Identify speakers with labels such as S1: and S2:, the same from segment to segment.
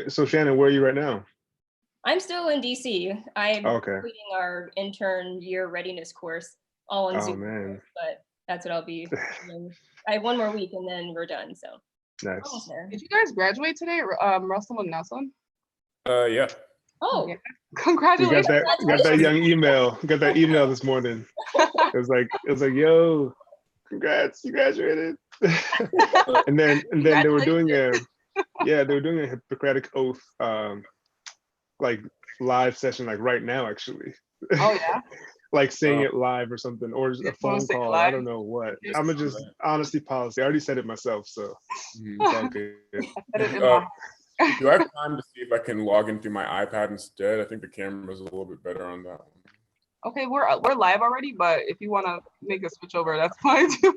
S1: So Shannon, where are you right now?
S2: I'm still in DC. I'm
S1: Okay.
S2: completing our intern year readiness course all on
S1: Oh
S2: Zoom,
S1: man,
S2: but that's what I'll be doing. I have one more week and then we're done. So almost
S1: nice.
S2: there.
S3: Did you guys graduate today, Russell and Nelson?
S4: Yeah.
S2: Oh,
S3: Yeah.
S1: We
S3: Congratulations.
S1: got that young email. Got that email this morning. It was like, yo, congrats, you graduated. and then they were doing a Hippocratic oath like live session like right now actually.
S3: Oh yeah.
S1: Like saying it live or something, or a phone call. I don't know what. I'm gonna just honesty policy. I already said it myself, so it's all good.
S4: Do I have time to see if I can log in through my iPad instead? I think the camera is a little bit better on that one.
S3: Okay, we're live already, but if you want to make a switch over, that's fine too.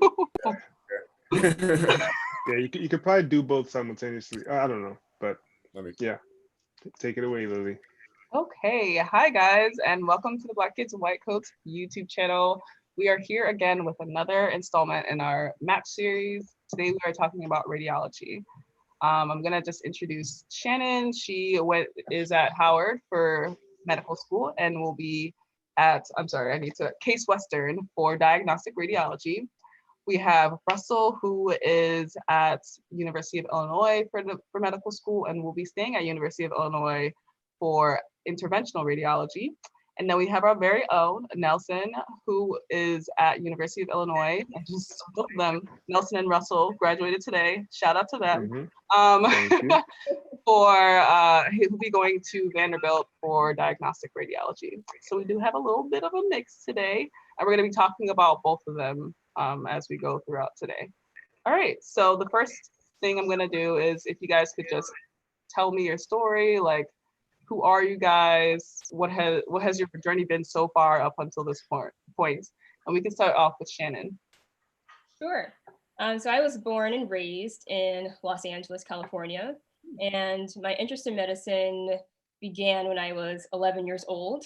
S1: Yeah, you could probably do both simultaneously. I don't know, but yeah, take it away, Lily.
S3: Okay, hi guys, and welcome to the Black Kids White Coats YouTube channel. We are here again with another installment in our match series. Today we are talking about radiology. I'm gonna just introduce Shannon. She is at Howard for medical school and will be at, Case Western for diagnostic radiology. We have Russell, who is at University of Illinois for medical school and will be staying at University of Illinois for interventional radiology. And then we have our very own Nelson, who is at University of Illinois. I just both of them, Nelson and Russell, graduated today. Shout out to them.
S1: Thank you.
S3: He'll be going to Vanderbilt for diagnostic radiology. So we do have a little bit of a mix today, and we're going to be talking about both of them as we go throughout today. All right, so the first thing I'm going to do is if you guys could just tell me your story, like who are you guys? What has your journey been so far up until this point? And we can start off with Shannon.
S2: Sure. So I was born and raised in Los Angeles, California, and my interest in medicine began when I was 11 years old.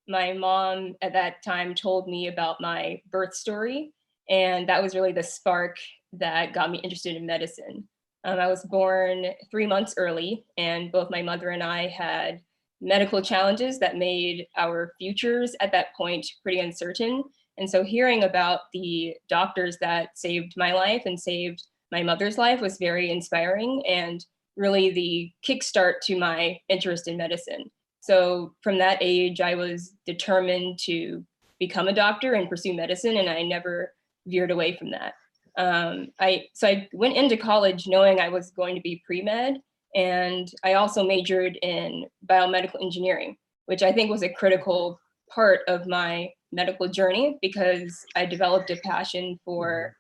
S2: My mom at that time told me about my birth story, and that was really the spark that got me interested in medicine. I was born 3 months early, and both my mother and I had medical challenges that made our futures at that point pretty uncertain. And so hearing about the doctors that saved my life and saved my mother's life was very inspiring and really the kickstart to my interest in medicine. So from that age, I was determined to become a doctor and pursue medicine, and I never veered away from that. I went into college knowing I was going to be pre-med, and I also majored in biomedical engineering, which I think was a critical part of my medical journey because I developed a passion for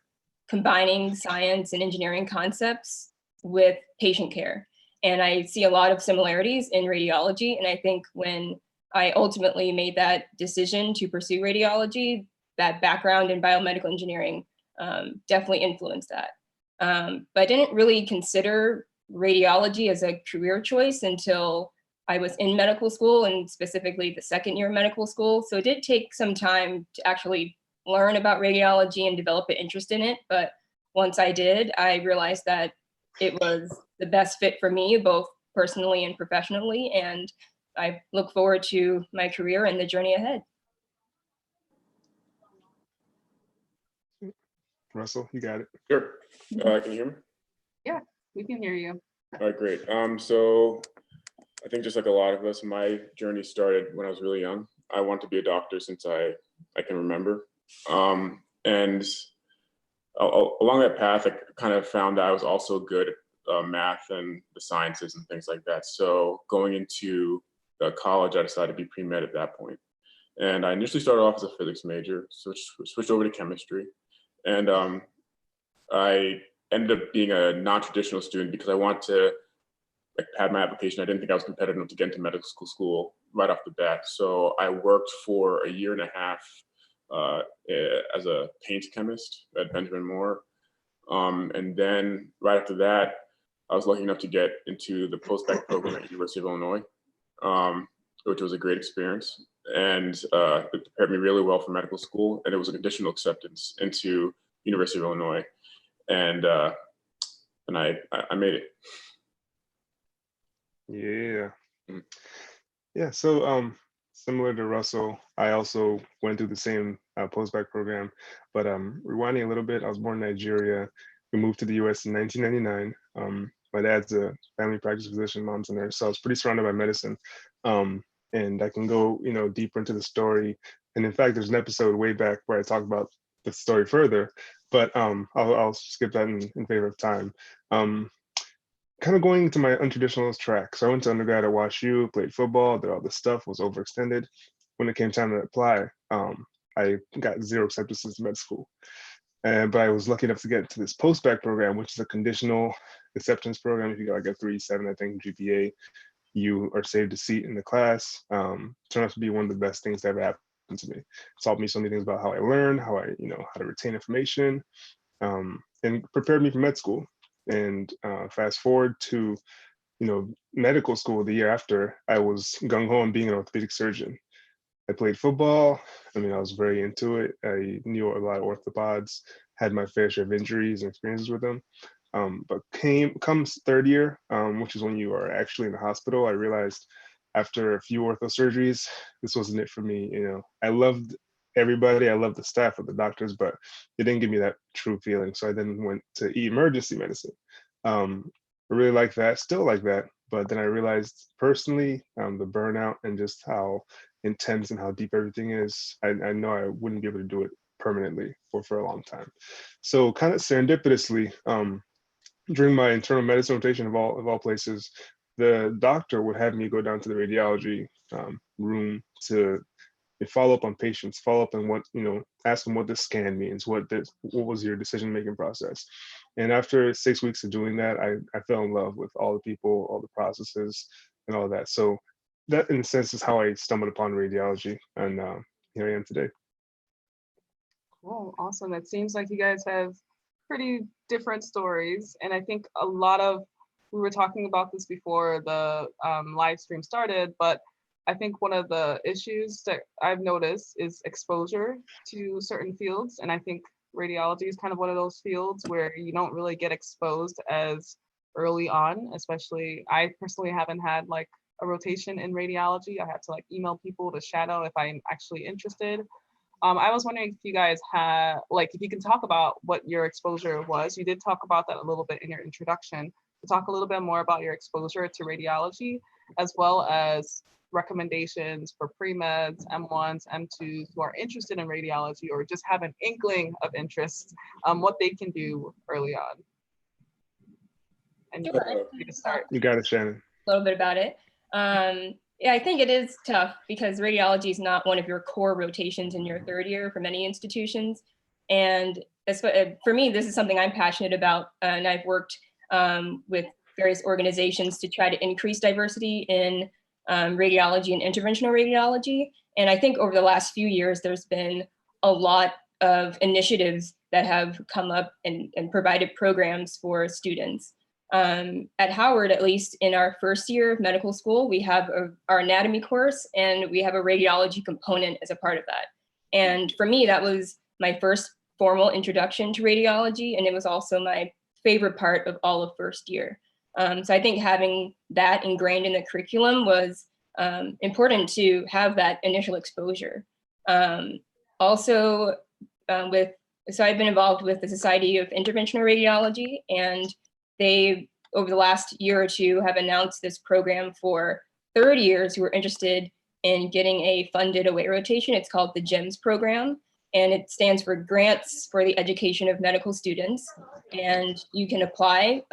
S2: combining science and engineering concepts with patient care. And I see a lot of similarities in radiology. And I think when I ultimately made that decision to pursue radiology, that background in biomedical engineering definitely influenced that. But I didn't really consider radiology as a career choice until I was in medical school, and specifically the second year of medical school. So it did take some time to actually learn about radiology and develop an interest in it. But once I did, I realized that it was the best fit for me, both personally and professionally. And I look forward to my career and the journey ahead.
S1: Russell, you got it.
S4: Sure. Can you hear me?
S3: Yeah, we can hear you.
S4: All right, great. So I think just like a lot of us, my journey started when I was really young. I wanted to be a doctor since I can remember. And along that path, I kind of found that I was also good at math and the sciences and things like that. So going into college, I decided to be pre-med at that point. And I initially started off as a physics major, switched over to chemistry. And I ended up being a non-traditional student because I wanted to had my application. I didn't think I was competitive enough to get into medical school right off the bat. So I worked for a year and a half as a paint chemist at Benjamin Moore. And then right after that, I was lucky enough to get into the post-bac program at University of Illinois, which was a great experience. And it prepared me really well for medical school. And it was a conditional acceptance into University of Illinois. And I made it.
S1: Yeah.
S4: Mm.
S1: Yeah. So similar to Russell, I also went through the same post-bac program, but rewinding a little bit, I was born in Nigeria. We moved to the US in 1999. My dad's a family practice physician, mom's a nurse, so I was pretty surrounded by medicine. Um, and I can go, deeper into the story. And in fact, there's an episode way back where I talk about the story further, but I'll skip that in favor of time. Um, Kind of going to my untraditional track. So I went to undergrad at WashU, played football, did all this stuff, was overextended. When it came time to apply, I got zero acceptances to med school. But I was lucky enough to get into this post-bac program, which is a conditional acceptance program. If you got like a 3.7, I think, GPA, you are saved a seat in the class. Turned out to be one of the best things that ever happened to me. It taught me so many things about how I learn, how to retain information, and prepared me for med school. And fast forward to medical school the year after, I was gung ho on being an orthopedic surgeon. I played football. I mean, I was very into it. I knew a lot of orthopods, had my fair share of injuries and experiences with them. But comes third year, which is when you are actually in the hospital, I realized after a few ortho surgeries, this wasn't it for me. I loved everybody. I loved the staff of the doctors, but it didn't give me that true feeling. So I then went to emergency medicine. I really like that, still like that. But then I realized personally, the burnout and just how intense and how deep everything is, I know I wouldn't be able to do it permanently for a long time. So kind of serendipitously, during my internal medicine rotation of all places, the doctor would have me go down to the radiology room to follow up on patients, follow up on what, ask them what this scan means, what was your decision making process. And after 6 weeks of doing that, I fell in love with all the people, all the processes, and all that. So that, in a sense, is how I stumbled upon radiology, and here I am today.
S3: Cool, awesome. It seems like you guys have pretty different stories, and I think we were talking about this before the live stream started, but I think one of the issues that I've noticed is exposure to certain fields, and I think radiology is kind of one of those fields where you don't really get exposed as early on. Especially, I personally haven't had like a rotation in radiology. I had to like email people to shadow if I'm actually interested. I was wondering if you guys if you can talk about what your exposure was. You did talk about that a little bit in your introduction. To talk a little bit more about your exposure to radiology, as well as recommendations for pre-meds, M1s, M2s who are interested in radiology or just have an inkling of interest, what they can do early on. And you can start.
S1: You got it, Shannon.
S2: A little bit about it. Yeah, I think it is tough because radiology is not one of your core rotations in your third year for many institutions. And for me, this is something I'm passionate about. And I've worked with various organizations to try to increase diversity in radiology and interventional radiology. And I think over the last few years, there's been a lot of initiatives that have come up and provided programs for students. At Howard, at least in our first year of medical school, we have our anatomy course and we have a radiology component as a part of that. And for me, that was my first formal introduction to radiology. And it was also my favorite part of all of first year. So I think having that ingrained in the curriculum was important to have that initial exposure. So I've been involved with the Society of Interventional Radiology, and they, over the last year or two, have announced this program for third years who are interested in getting a funded away rotation. It's called the GEMS program, and it stands for Grants for the Education of Medical Students. And you can apply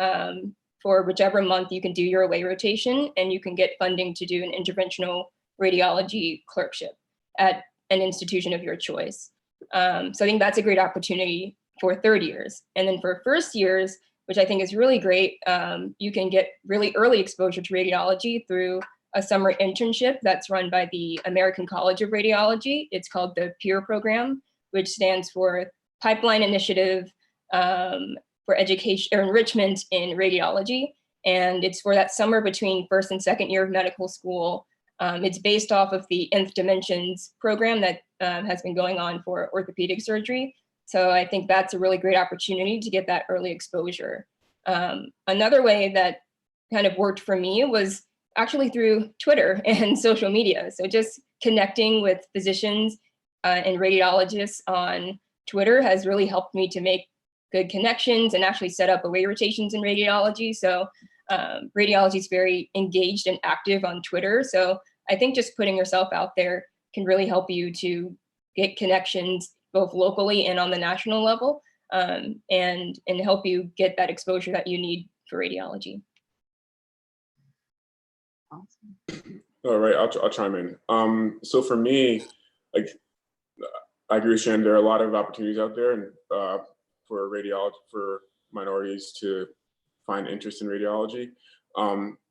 S2: for whichever month you can do your away rotation, and you can get funding to do an interventional radiology clerkship at an institution of your choice. So I think that's a great opportunity for third years. And then for first years, which I think is really great, you can get really early exposure to radiology through a summer internship that's run by the American College of Radiology. It's called the PEER program, which stands for Pipeline Initiative for Education or Enrichment in Radiology. And it's for that summer between first and second year of medical school. It's based off of the Nth Dimensions program that has been going on for orthopedic surgery. So I think that's a really great opportunity to get that early exposure. Another way that kind of worked for me was actually through Twitter and social media. So just connecting with physicians and radiologists on Twitter has really helped me to make good connections and actually set up away rotations in radiology. So radiology is very engaged and active on Twitter. So I think just putting yourself out there can really help you to get connections both locally and on the national level, and help you get that exposure that you need for radiology.
S3: Awesome.
S4: All right, I'll chime in. So for me, like, I agree with Shannon, there are a lot of opportunities out there, and for radiology, for minorities to find interest in radiology.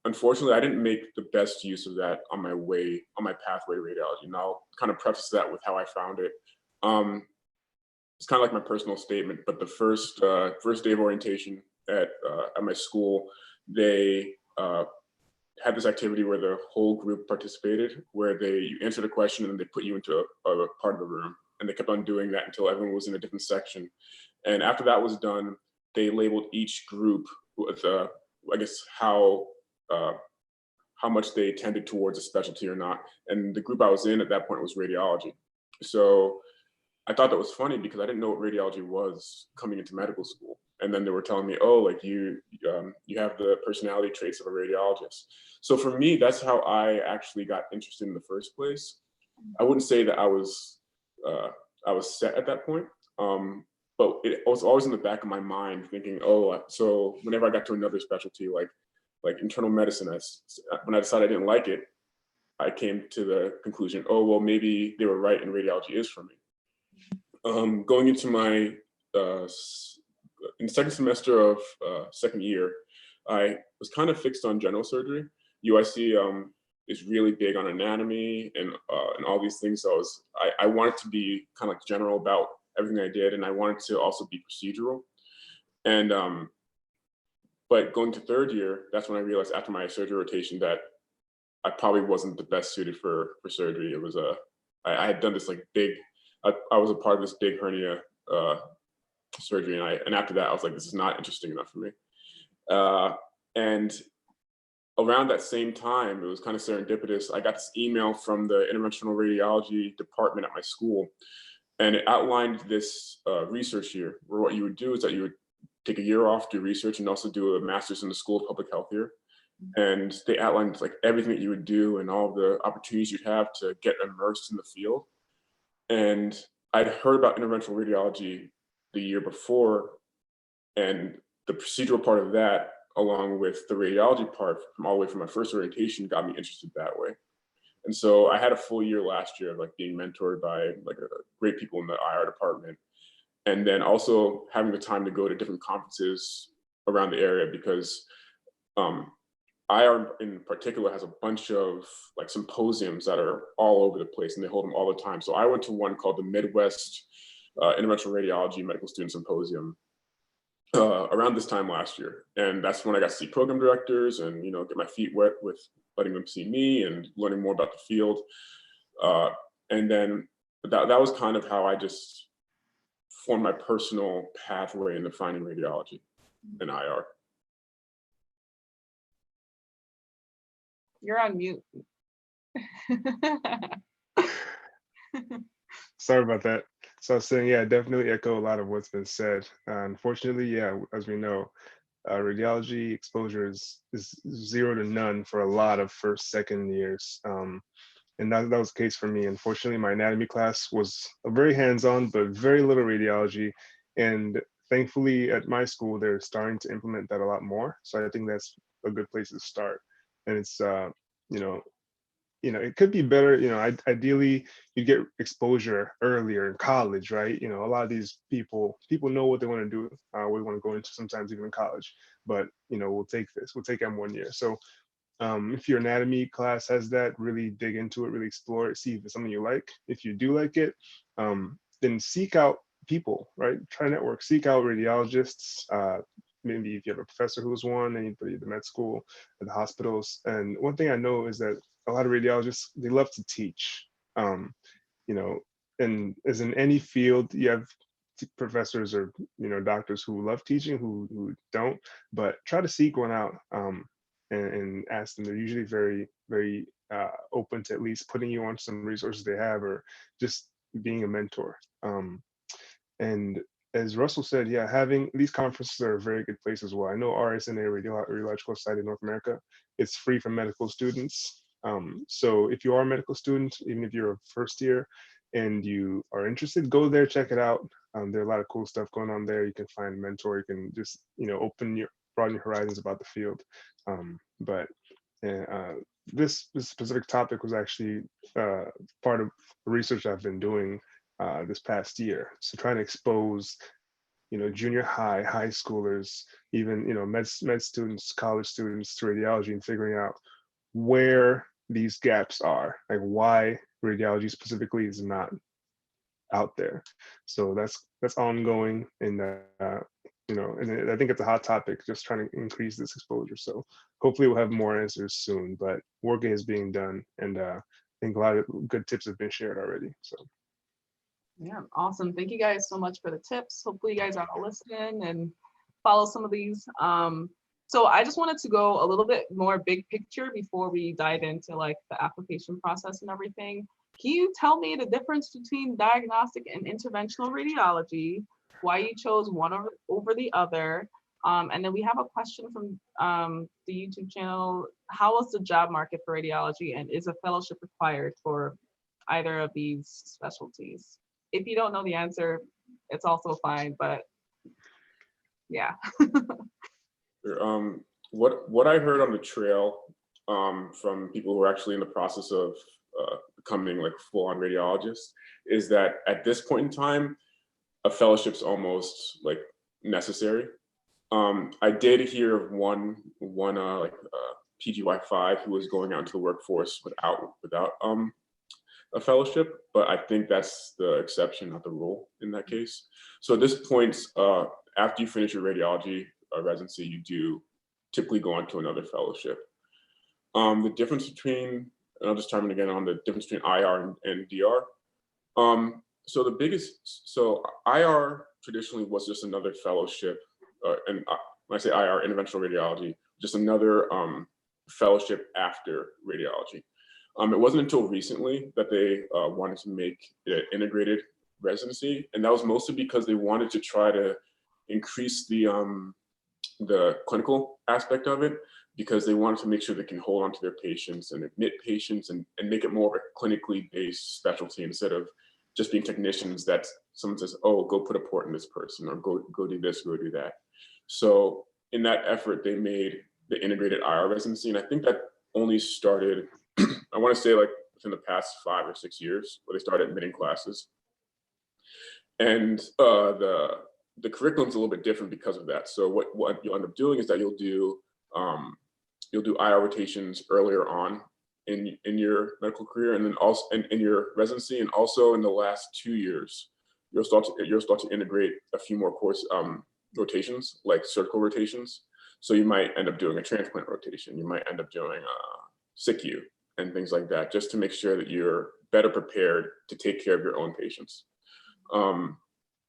S4: Unfortunately, I didn't make the best use of that on my pathway to radiology. And I'll kind of preface that with how I found it. It's kind of like my personal statement, but the first day of orientation at my school, they had this activity where the whole group participated, where you answered a question and they put you into a part of the room. And they kept on doing that until everyone was in a different section. And after that was done, they labeled each group with, I guess, how much they tended towards a specialty or not. And the group I was in at that point was radiology. So I thought that was funny because I didn't know what radiology was coming into medical school. And then they were telling me, oh, like you have the personality traits of a radiologist. So for me, that's how I actually got interested in the first place. I wouldn't say that I was set at that point, but it was always in the back of my mind thinking, oh, so whenever I got to another specialty, like internal medicine, when I decided I didn't like it, I came to the conclusion, oh, well, maybe they were right and radiology is for me. Going into my in the second semester of second year, I was kind of fixed on general surgery. UIC is really big on anatomy and all these things. So I wanted to be kind of like general about everything I did, and I wanted to also be procedural. And but going to third year, that's when I realized after my surgery rotation that I probably wasn't the best suited for surgery. It was I had done this like big. I was a part of this big hernia surgery, and after that I was like, this is not interesting enough for me. And around that same time, it was kind of serendipitous. I got this email from the interventional radiology department at my school, and it outlined this research year where what you would do is that you would take a year off, do research, and also do a master's in the School of Public Health here. And they outlined like everything that you would do and all the opportunities you'd have to get immersed in the field. And I'd heard about interventional radiology the year before, and the procedural part of that, along with the radiology part from all the way from my first orientation, got me interested that way. And so I had a full year last year of like being mentored by like great people in the IR department. And then also having the time to go to different conferences around the area, because IR in particular has a bunch of like symposiums that are all over the place and they hold them all the time. So I went to one called the Midwest Interventional Radiology Medical Student Symposium around this time last year. And that's when I got to see program directors and, you know, get my feet wet with letting them see me and learning more about the field. And then that was kind of how I just formed my personal pathway into finding radiology and IR.
S3: You're on mute.
S1: Sorry about that. So I was saying, yeah, definitely echo a lot of what's been said. Unfortunately, yeah, as we know, radiology exposure is 0 to none for a lot of first, second years. And that was the case for me. Unfortunately, my anatomy class was very hands-on, but very little radiology. And thankfully at my school, they're starting to implement that a lot more. So I think that's a good place to start. And it's, it could be better, ideally you get exposure earlier in college, right? A lot of these people know what they want to do, what they want to go into, sometimes even in college, but we'll take M1 year. So if your anatomy class has that, really dig into it, really explore it, see if it's something you like. If you do like it, then seek out people, right? Try network, seek out radiologists, maybe if you have a professor who's one, anybody at the med school, at the hospitals. And one thing I know is that a lot of radiologists, they love to teach, and as in any field, you have professors or doctors who love teaching, who don't, but try to seek one out. and ask them. They're usually very, very open to at least putting you on some resources they have, or just being a mentor. And as Russell said, yeah, having these conferences are a very good place as well. I know RSNA, Radiological Society of North America, it's free for medical students. So if you are a medical student, even if you're a first year and you are interested, go there, check it out. There are a lot of cool stuff going on there. You can find a mentor. You can just, broaden your horizons about the field. But this specific topic was actually part of the research I've been doing this past year. So trying to expose, junior high schoolers, even, med students, college students to radiology, and figuring out where these gaps are, like why radiology specifically is not out there. So that's ongoing, and and I think it's a hot topic, just trying to increase this exposure. So hopefully we'll have more answers soon, but work is being done, and I think a lot of good tips have been shared already. So
S3: yeah, awesome. Thank you guys so much for the tips. Hopefully you guys are all listening and follow some of these. So I just wanted to go a little bit more big picture before we dive into like the application process and everything. Can you tell me the difference between diagnostic and interventional radiology, why you chose one over the other? And then we have a question from the YouTube channel. How is the job market for radiology, and is a fellowship required for either of these specialties? If you don't know the answer, it's also fine, but yeah.
S4: What I heard on the trail from people who are actually in the process of becoming like full-on radiologists is that at this point in time, a fellowship's almost like necessary. I did hear of one PGY5 who was going out into the workforce without a fellowship, but I think that's the exception, not the rule in that case. So at this point, after you finish your radiology residency, you do typically go on to another fellowship. The difference between, and I'll just chime in again on the difference between IR and DR. So IR traditionally was just another fellowship, and when I say IR, interventional radiology, just another fellowship after radiology. It wasn't until recently that they wanted to make it an integrated residency, and that was mostly because they wanted to try to increase the clinical aspect of it, because they wanted to make sure they can hold on to their patients and admit patients and make it more of a clinically based specialty, instead of just being technicians that someone says, oh, go put a port in this person, or go do this, go do that. So in that effort, they made the integrated IR residency, and I think that only started, I want to say like within the past 5 or 6 years, where they started admitting classes. And the curriculum's a little bit different because of that. So what you'll end up doing is that you'll do IR rotations earlier on in your medical career, and then also in your residency, and also in the last 2 years, you'll start to integrate a few more course rotations, like surgical rotations. So you might end up doing a transplant rotation. You might end up doing SICU and things like that, just to make sure that you're better prepared to take care of your own patients.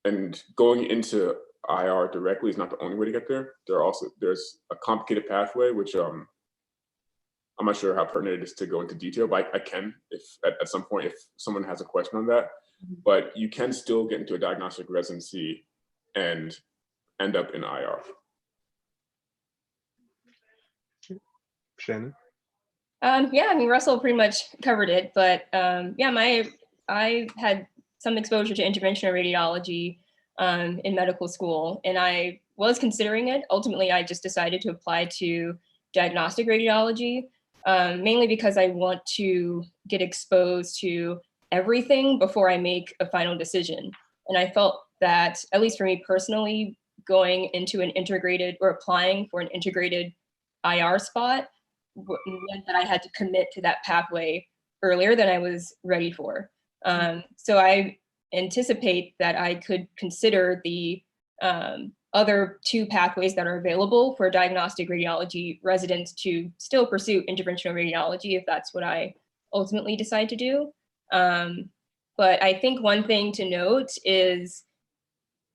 S4: And going into IR directly is not the only way to get there. There's a complicated pathway, which I'm not sure how pertinent it is to go into detail, but I can, if at some point, if someone has a question on that. But you can still get into a diagnostic residency and end up in IR.
S1: Shannon?
S2: Yeah, I mean, Russell pretty much covered it, but yeah, I had some exposure to interventional radiology in medical school, and I was considering it. Ultimately, I just decided to apply to diagnostic radiology, mainly because I want to get exposed to everything before I make a final decision. And I felt that, at least for me personally, going into an integrated, or applying for an integrated IR spot, meant that I had to commit to that pathway earlier than I was ready for. So I anticipate that I could consider the other 2 pathways that are available for diagnostic radiology residents to still pursue interventional radiology if that's what I ultimately decide to do. But I think one thing to note is,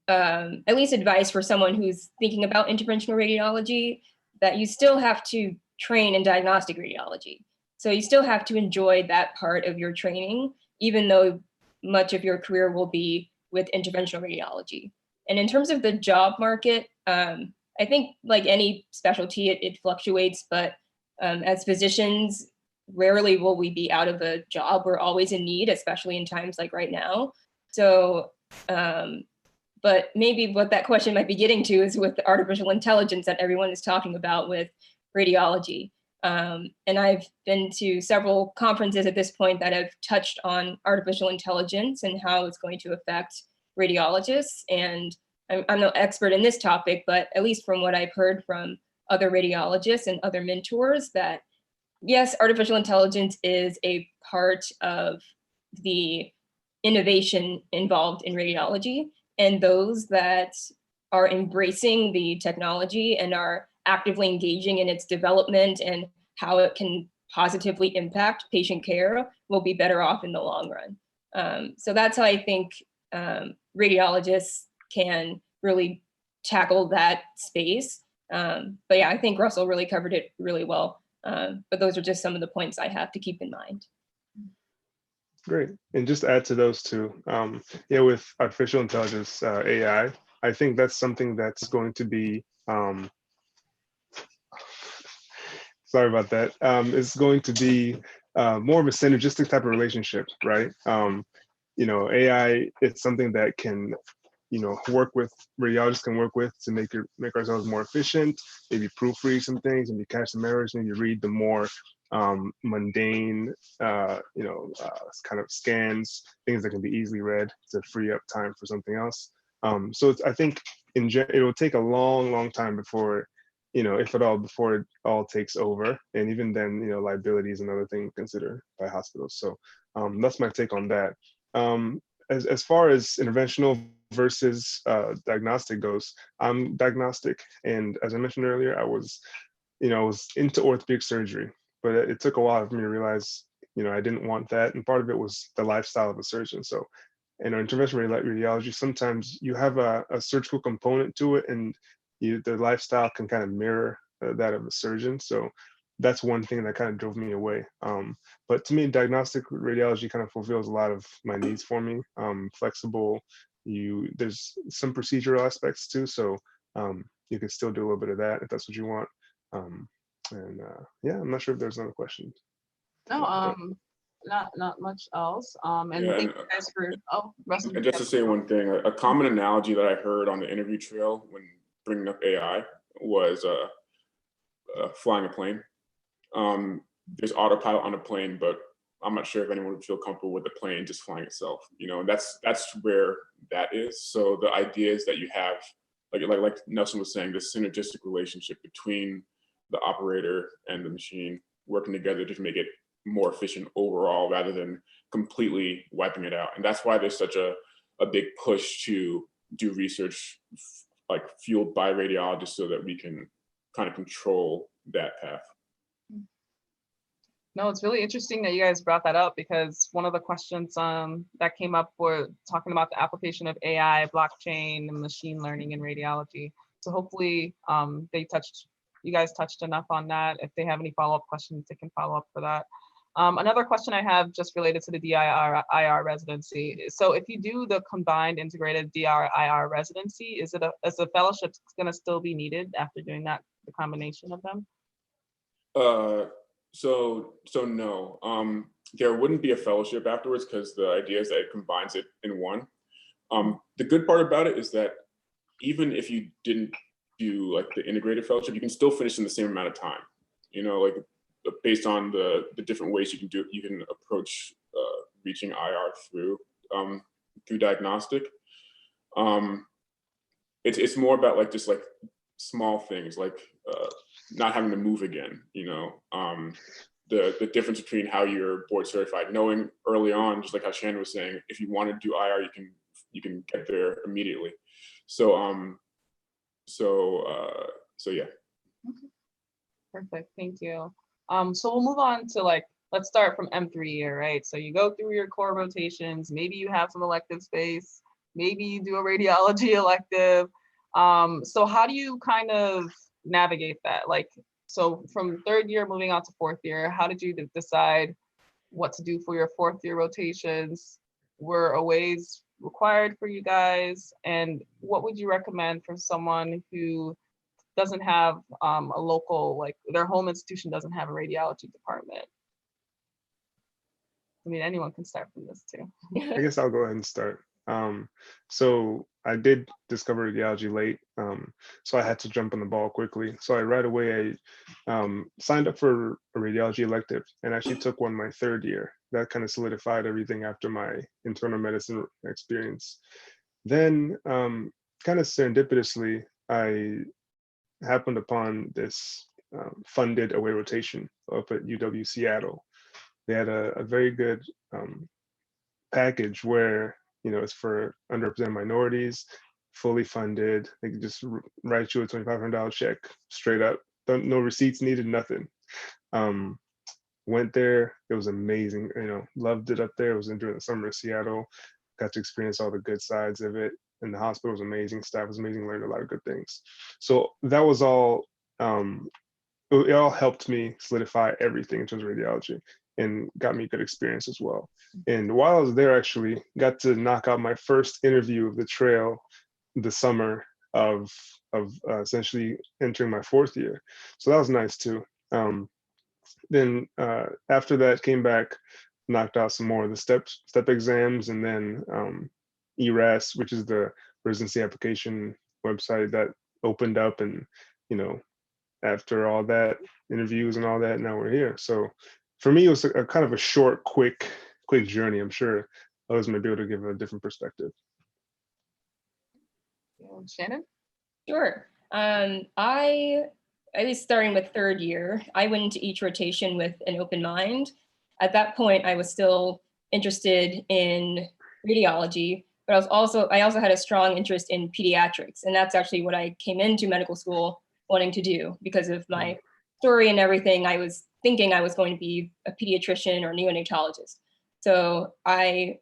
S2: at least advice for someone who's thinking about interventional radiology, that you still have to train in diagnostic radiology. So you still have to enjoy that part of your training, even though much of your career will be with interventional radiology. And in terms of the job market, I think like any specialty, it fluctuates, but as physicians, rarely will we be out of a job. We're always in need, especially in times like right now. So, but maybe what that question might be getting to is with the artificial intelligence that everyone is talking about with radiology. And I've been to several conferences at this point that have touched on artificial intelligence and how it's going to affect radiologists. And I'm no expert in this topic, but at least from what I've heard from other radiologists and other mentors, that yes, artificial intelligence is a part of the innovation involved in radiology, and those that are embracing the technology and are actively engaging in its development and how it can positively impact patient care will be better off in the long run. So that's how I think radiologists can really tackle that space. But yeah, I think Russell really covered it really well. But those are just some of the points I have to keep in mind.
S1: Great. And just to add to those two, yeah, with artificial intelligence, AI, I think that's something that's going to be, sorry about that, it's going to be more of a synergistic type of relationship, right? You know, AI, it's something that can, you know, radiologists can work with to make ourselves more efficient, maybe proofread some things, maybe catch some errors, maybe read the more mundane, you know, kind of scans, things that can be easily read to free up time for something else. So I think it will take a long time before, you know, if at all, before it all takes over. And even then, you know, liability is another thing to consider by hospitals. So that's my take on that. As far as interventional versus diagnostic goes, I'm diagnostic. And as I mentioned earlier, I was into orthopedic surgery, but it took a while for me to realize, you know, I didn't want that. And part of it was the lifestyle of a surgeon. So in interventional radiology, sometimes you have a surgical component to it, and the lifestyle can kind of mirror that of a surgeon. So that's one thing that kind of drove me away. But to me, diagnostic radiology kind of fulfills a lot of my needs for me. Flexible, there's some procedural aspects too, so you can still do a little bit of that if that's what you want. Yeah, I'm not sure if there's another question.
S3: No, not much else. And
S4: Yeah,
S3: thank you guys for, Russell.
S4: And just to say one thing, a common analogy that I heard on the interview trail when bringing up AI was flying a plane. There's autopilot on a plane, but I'm not sure if anyone would feel comfortable with the plane just flying itself. You know, and that's where that is. So the idea is that you have, like Nelson was saying, this synergistic relationship between the operator and the machine working together to make it more efficient overall, rather than completely wiping it out. And that's why there's such a big push to do research like fueled by radiologists, so that we can kind of control that path.
S3: No, it's really interesting that you guys brought that up, because one of the questions that came up were talking about the application of AI, blockchain, and machine learning in radiology. So hopefully you guys touched enough on that. If they have any follow-up questions, they can follow up for that. Another question I have just related to the DIR residency. So if you do the combined integrated DIR residency, is the fellowship going to still be needed after doing that, the combination of them?
S4: So no, there wouldn't be a fellowship afterwards, because the idea is that it combines it in one. The good part about it is that even if you didn't do like the integrated fellowship, you can still finish in the same amount of time. You know, like based on the different ways you can approach reaching IR through diagnostic. It's more about like just like small things, like not having to move again, you know, the difference between how you're board certified, knowing early on, just like how Shannon was saying, if you want to do IR, you can get there immediately. So yeah.
S3: Okay. Perfect, thank you. So we'll move on to let's start from M3 year, right? So you go through your core rotations, maybe you have some elective space, maybe you do a radiology elective. So how do you kind of navigate that? Like, So from third year moving on to fourth year, how did you decide what to do for your fourth year rotations? Were aways required for you guys? And what would you recommend for someone who doesn't have a local, like their home institution doesn't have a radiology department? I mean, anyone can start from this too.
S1: I guess I'll go ahead and start. So I did discover radiology late, so I had to jump on the ball quickly. So I right away signed up for a radiology elective and actually took one my third year. That kind of solidified everything after my internal medicine experience. Then, kind of serendipitously, I happened upon this funded away rotation up at UW Seattle. They had a very good package where, it's for underrepresented minorities, fully funded. They could just write you a $2,500 check straight up. No receipts needed, nothing. Went there, it was amazing. Loved it up there. It was during the summer of Seattle. Got to experience all the good sides of it. And the hospital was amazing. Staff was amazing. Learned a lot of good things. So that was all. It all helped me solidify everything in terms of radiology, and got me good experience as well. And while I was there, actually got to knock out my first interview of the trail the summer of essentially entering my fourth year. So that was nice too. Then after that, came back, knocked out some more of the step exams, and then ERAS, which is the residency application website, that opened up. And after all that interviews and all that, now we're here. So for me, it was a kind of a short, quick journey. I'm sure others may be able to give a different perspective.
S3: Shannon?
S2: Sure. I was starting with third year. I went into each rotation with an open mind. At that point, I was still interested in radiology, but I also had a strong interest in pediatrics. And that's actually what I came into medical school wanting to do. Because of my story and everything, I was thinking I was going to be a pediatrician or neonatologist. So I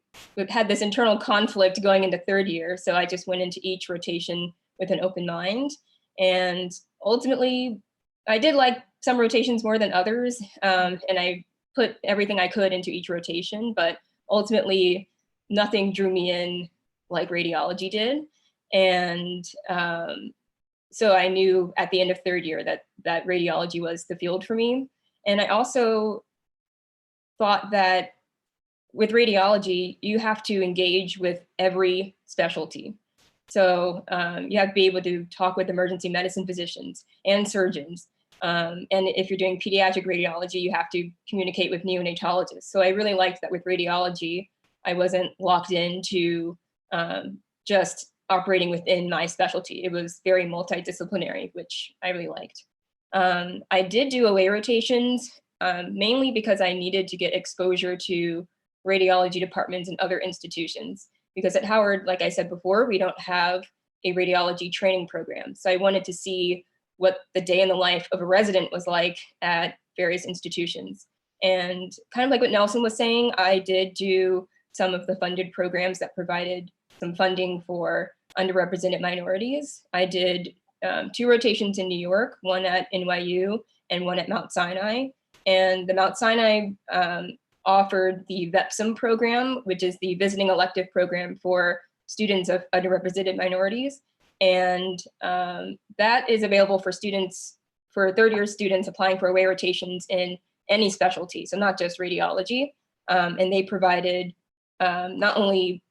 S2: had this internal conflict going into third year. So I just went into each rotation with an open mind. And ultimately, I did like some rotations more than others. And I put everything I could into each rotation, but ultimately nothing drew me in like radiology did. And so I knew at the end of third year that radiology was the field for me. And I also thought that with radiology, you have to engage with every specialty. So you have to be able to talk with emergency medicine physicians and surgeons. And if you're doing pediatric radiology, you have to communicate with neonatologists. So I really liked that with radiology, I wasn't locked into just operating within my specialty. It was very multidisciplinary, which I really liked. I did do away rotations, mainly because I needed to get exposure to radiology departments and other institutions. Because at Howard, like I said before, we don't have a radiology training program. So I wanted to see what the day in the life of a resident was like at various institutions. And kind of like what Nelson was saying, I did do some of the funded programs that provided some funding for underrepresented minorities. I did 2 rotations in New York, one at NYU and one at Mount Sinai. And the Mount Sinai offered the VEPSIM program, which is the visiting elective program for students of underrepresented minorities. And that is available for students, for third year students applying for away rotations in any specialty, so not just radiology. And they provided not only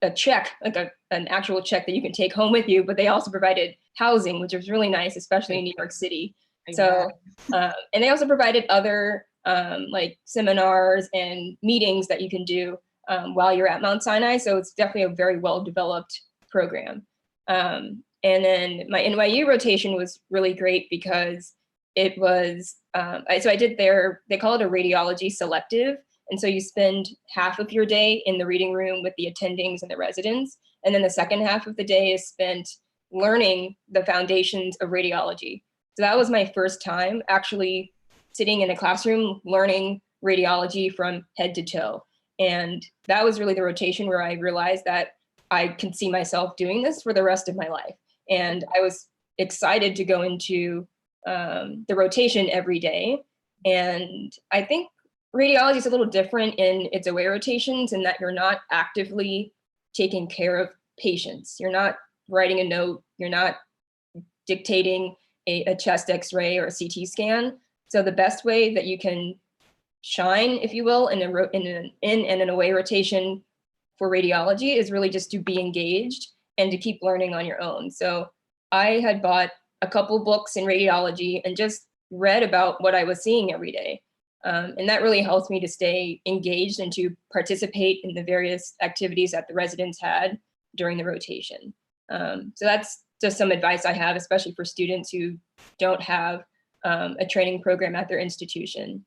S2: a check, like an actual check that you can take home with you, but they also provided housing, which was really nice, especially in New York City. So, and they also provided other like seminars and meetings that you can do while you're at Mount Sinai. So it's definitely a very well-developed program. And then my NYU rotation was really great because it was, so I did they call it a radiology selective. And so you spend half of your day in the reading room with the attendings and the residents. And then the second half of the day is spent learning the foundations of radiology. So that was my first time actually sitting in a classroom learning radiology from head to toe. And that was really the rotation where I realized that I can see myself doing this for the rest of my life. And I was excited to go into the rotation every day. And I think radiology is a little different in its away rotations in that you're not actively taking care of patients. You're not writing a note, you're not dictating a chest x-ray or a CT scan. So the best way that you can shine, if you will, in an in and an away rotation for radiology is really just to be engaged and to keep learning on your own. So I had bought a couple books in radiology and just read about what I was seeing every day. And that really helps me to stay engaged and to participate in the various activities that the residents had during the rotation. So that's just some advice I have, especially for students who don't have a training program at their institution.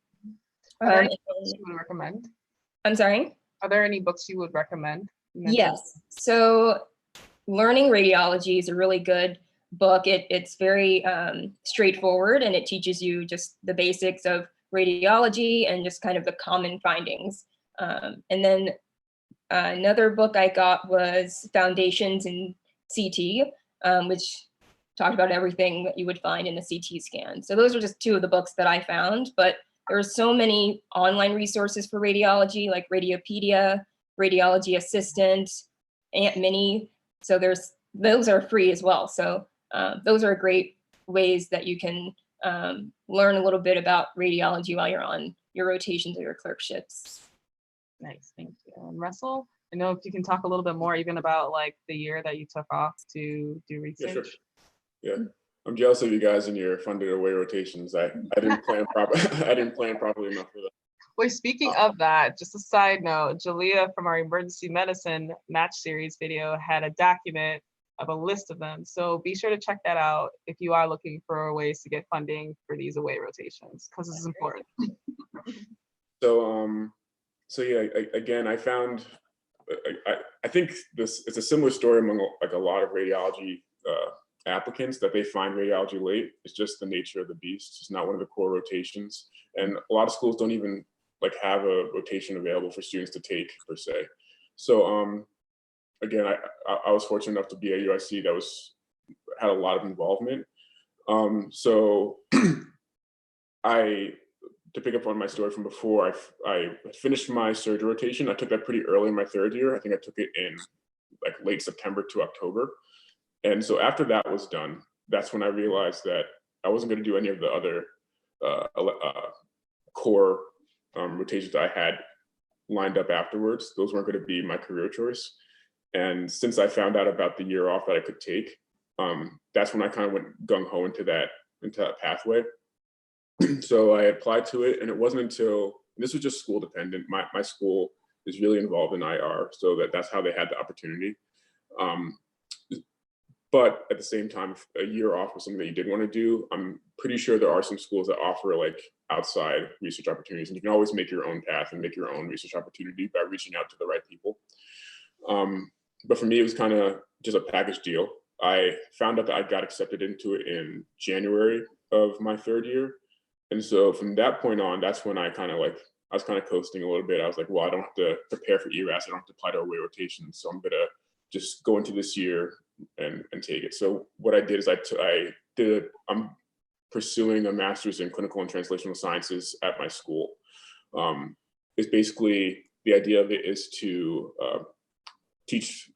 S3: Are there any books you would recommend?
S2: I'm sorry?
S3: Are there any books you would recommend?
S2: Yes. So Learning Radiology is a really good book. It's very straightforward, and it teaches you just the basics of radiology and just kind of the common findings. And then another book I got was Foundations in CT, which talked about everything that you would find in a CT scan. So those are just two of the books that I found, but there are so many online resources for radiology, like Radiopedia, Radiology Assistant, Ant Mini. So those are free as well. So those are great ways that you can learn a little bit about radiology while you're on your rotations or your clerkships.
S3: Nice, thank you. And Russell, I know if you can talk a little bit more even about like the year that you took off to do research.
S4: Yeah, sure. Yeah, I'm jealous of you guys and your funded away rotations. I didn't plan I didn't plan properly enough for that.
S3: Wait, speaking of that, just a side note, Jalea from our emergency medicine match series video had a document of a list of them. So be sure to check that out if you are looking for ways to get funding for these away rotations, because this is important.
S4: So yeah, again, I found, I think it's a similar story among like a lot of radiology applicants, that they find radiology late. It's just the nature of the beast. It's not one of the core rotations. And a lot of schools don't even like have a rotation available for students to take per se. So again, I was fortunate enough to be at UIC that had a lot of involvement. So to pick up on my story from before, I finished my surgery rotation. I took that pretty early in my third year. I think I took it in like late September to October. And so after that was done, that's when I realized that I wasn't going to do any of the other core rotations I had lined up afterwards. Those weren't going to be my career choice. And since I found out about the year off that I could take, that's when I kind of went gung-ho into that pathway. So I applied to it, and it wasn't until, this was just school dependent. My school is really involved in IR, so that's how they had the opportunity. But at the same time, if a year off was something that you did want to do, I'm pretty sure there are some schools that offer like outside research opportunities, and you can always make your own path and make your own research opportunity by reaching out to the right people. But for me, it was kind of just a package deal. I found out that I got accepted into it in January of my third year. And so from that point on, that's when I was kind of coasting a little bit. I was like, well, I don't have to prepare for ERAS. I don't have to apply to away rotation. So I'm going to just go into this year and take it. So what I did is I'm pursuing a master's in clinical and translational sciences at my school. It's basically, the idea of it is to teach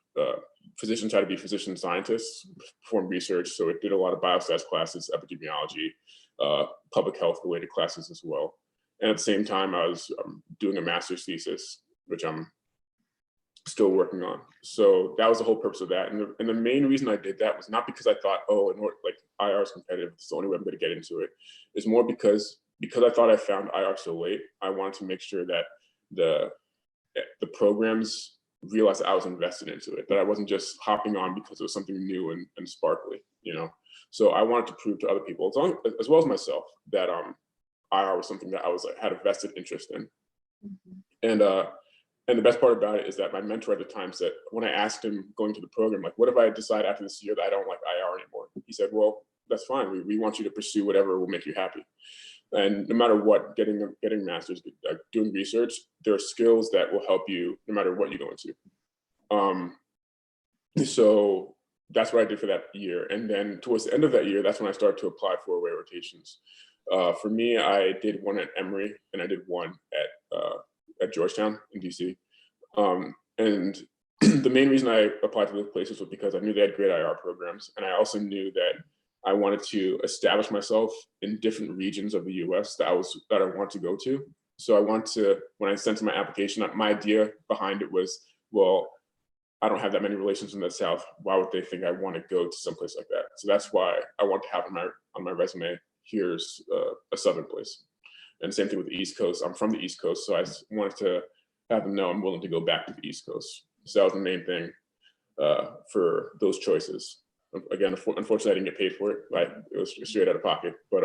S4: physicians how to be physician scientists, perform research. So it did a lot of biostats classes, epidemiology, public health related classes as well. And at the same time, I was doing a master's thesis, which I'm still working on. So that was the whole purpose of that. And the main reason I did that was not because I thought, oh, like IR is competitive, it's the only way I'm going to get into it. It's more because I thought I found IR so late. I wanted to make sure that the programs realized that I was invested into it, that I wasn't just hopping on because it was something new and sparkly, you know? So I wanted to prove to other people, as well as myself, that IR was something that I had a vested interest in. Mm-hmm. And the best part about it is that my mentor at the time said, when I asked him going to the program, like, what if I decide after this year that I don't like IR anymore? He said, well, that's fine. We want you to pursue whatever will make you happy. And no matter what, getting masters, doing research, there are skills that will help you no matter what you go into. So that's what I did for that year. And then towards the end of that year, that's when I started to apply for away rotations. For me, I did one at Emory and I did one at Georgetown in DC. And the main reason I applied to those places was because I knew they had great IR programs. And I also knew that I wanted to establish myself in different regions of the US that I wanted to go to. So I want to, when I sent in my application, my idea behind it was, well, I don't have that many relations in the South. Why would they think I want to go to someplace like that? So that's why I want to have on my resume, here's a Southern place. And same thing with the East Coast. I'm from the East Coast, so I wanted to have them know I'm willing to go back to the East Coast. So that was the main thing for those choices. Again, unfortunately, I didn't get paid for it. It was straight out of pocket, but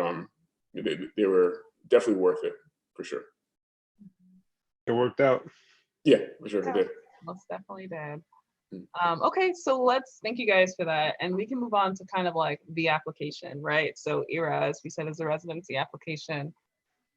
S4: they were definitely worth it for sure.
S1: It worked out.
S4: Yeah, for sure it did.
S3: Most definitely did. Okay, so thank you guys for that. And we can move on to kind of like the application, right? So ERA, as we said, is a residency application.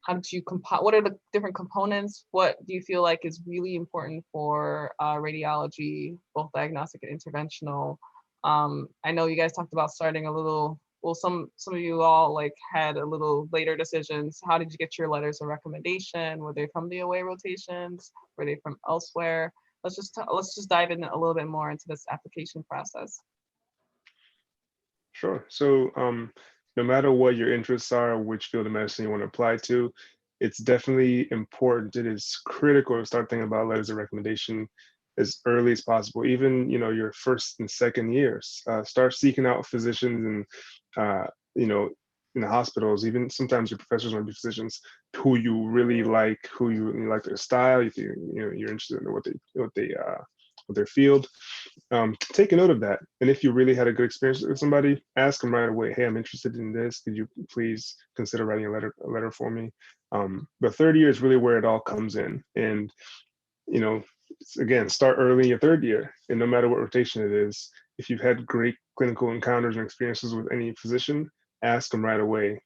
S3: How did you what are the different components? What do you feel like is really important for radiology, both diagnostic and interventional? I know you guys talked about starting a little, well, some of you all like had a little later decisions. How did you get your letters of recommendation? Were they from the away rotations? Were they from elsewhere? Let's just dive in a little bit more into this application process.
S1: Sure. So no matter what your interests are, which field of medicine you want to apply to, it's definitely important. It is critical to start thinking about letters of recommendation as early as possible. Even your first and second years, start seeking out physicians and in the hospitals. Even sometimes your professors might be physicians who you really like, who you like their style. If you're interested in their field. Take a note of that. And if you really had a good experience with somebody, ask them right away, hey, I'm interested in this. Could you please consider writing a letter for me? The third year is really where it all comes in. And, again, start early in your third year. And no matter what rotation it is, if you've had great clinical encounters and experiences with any physician, ask them right away.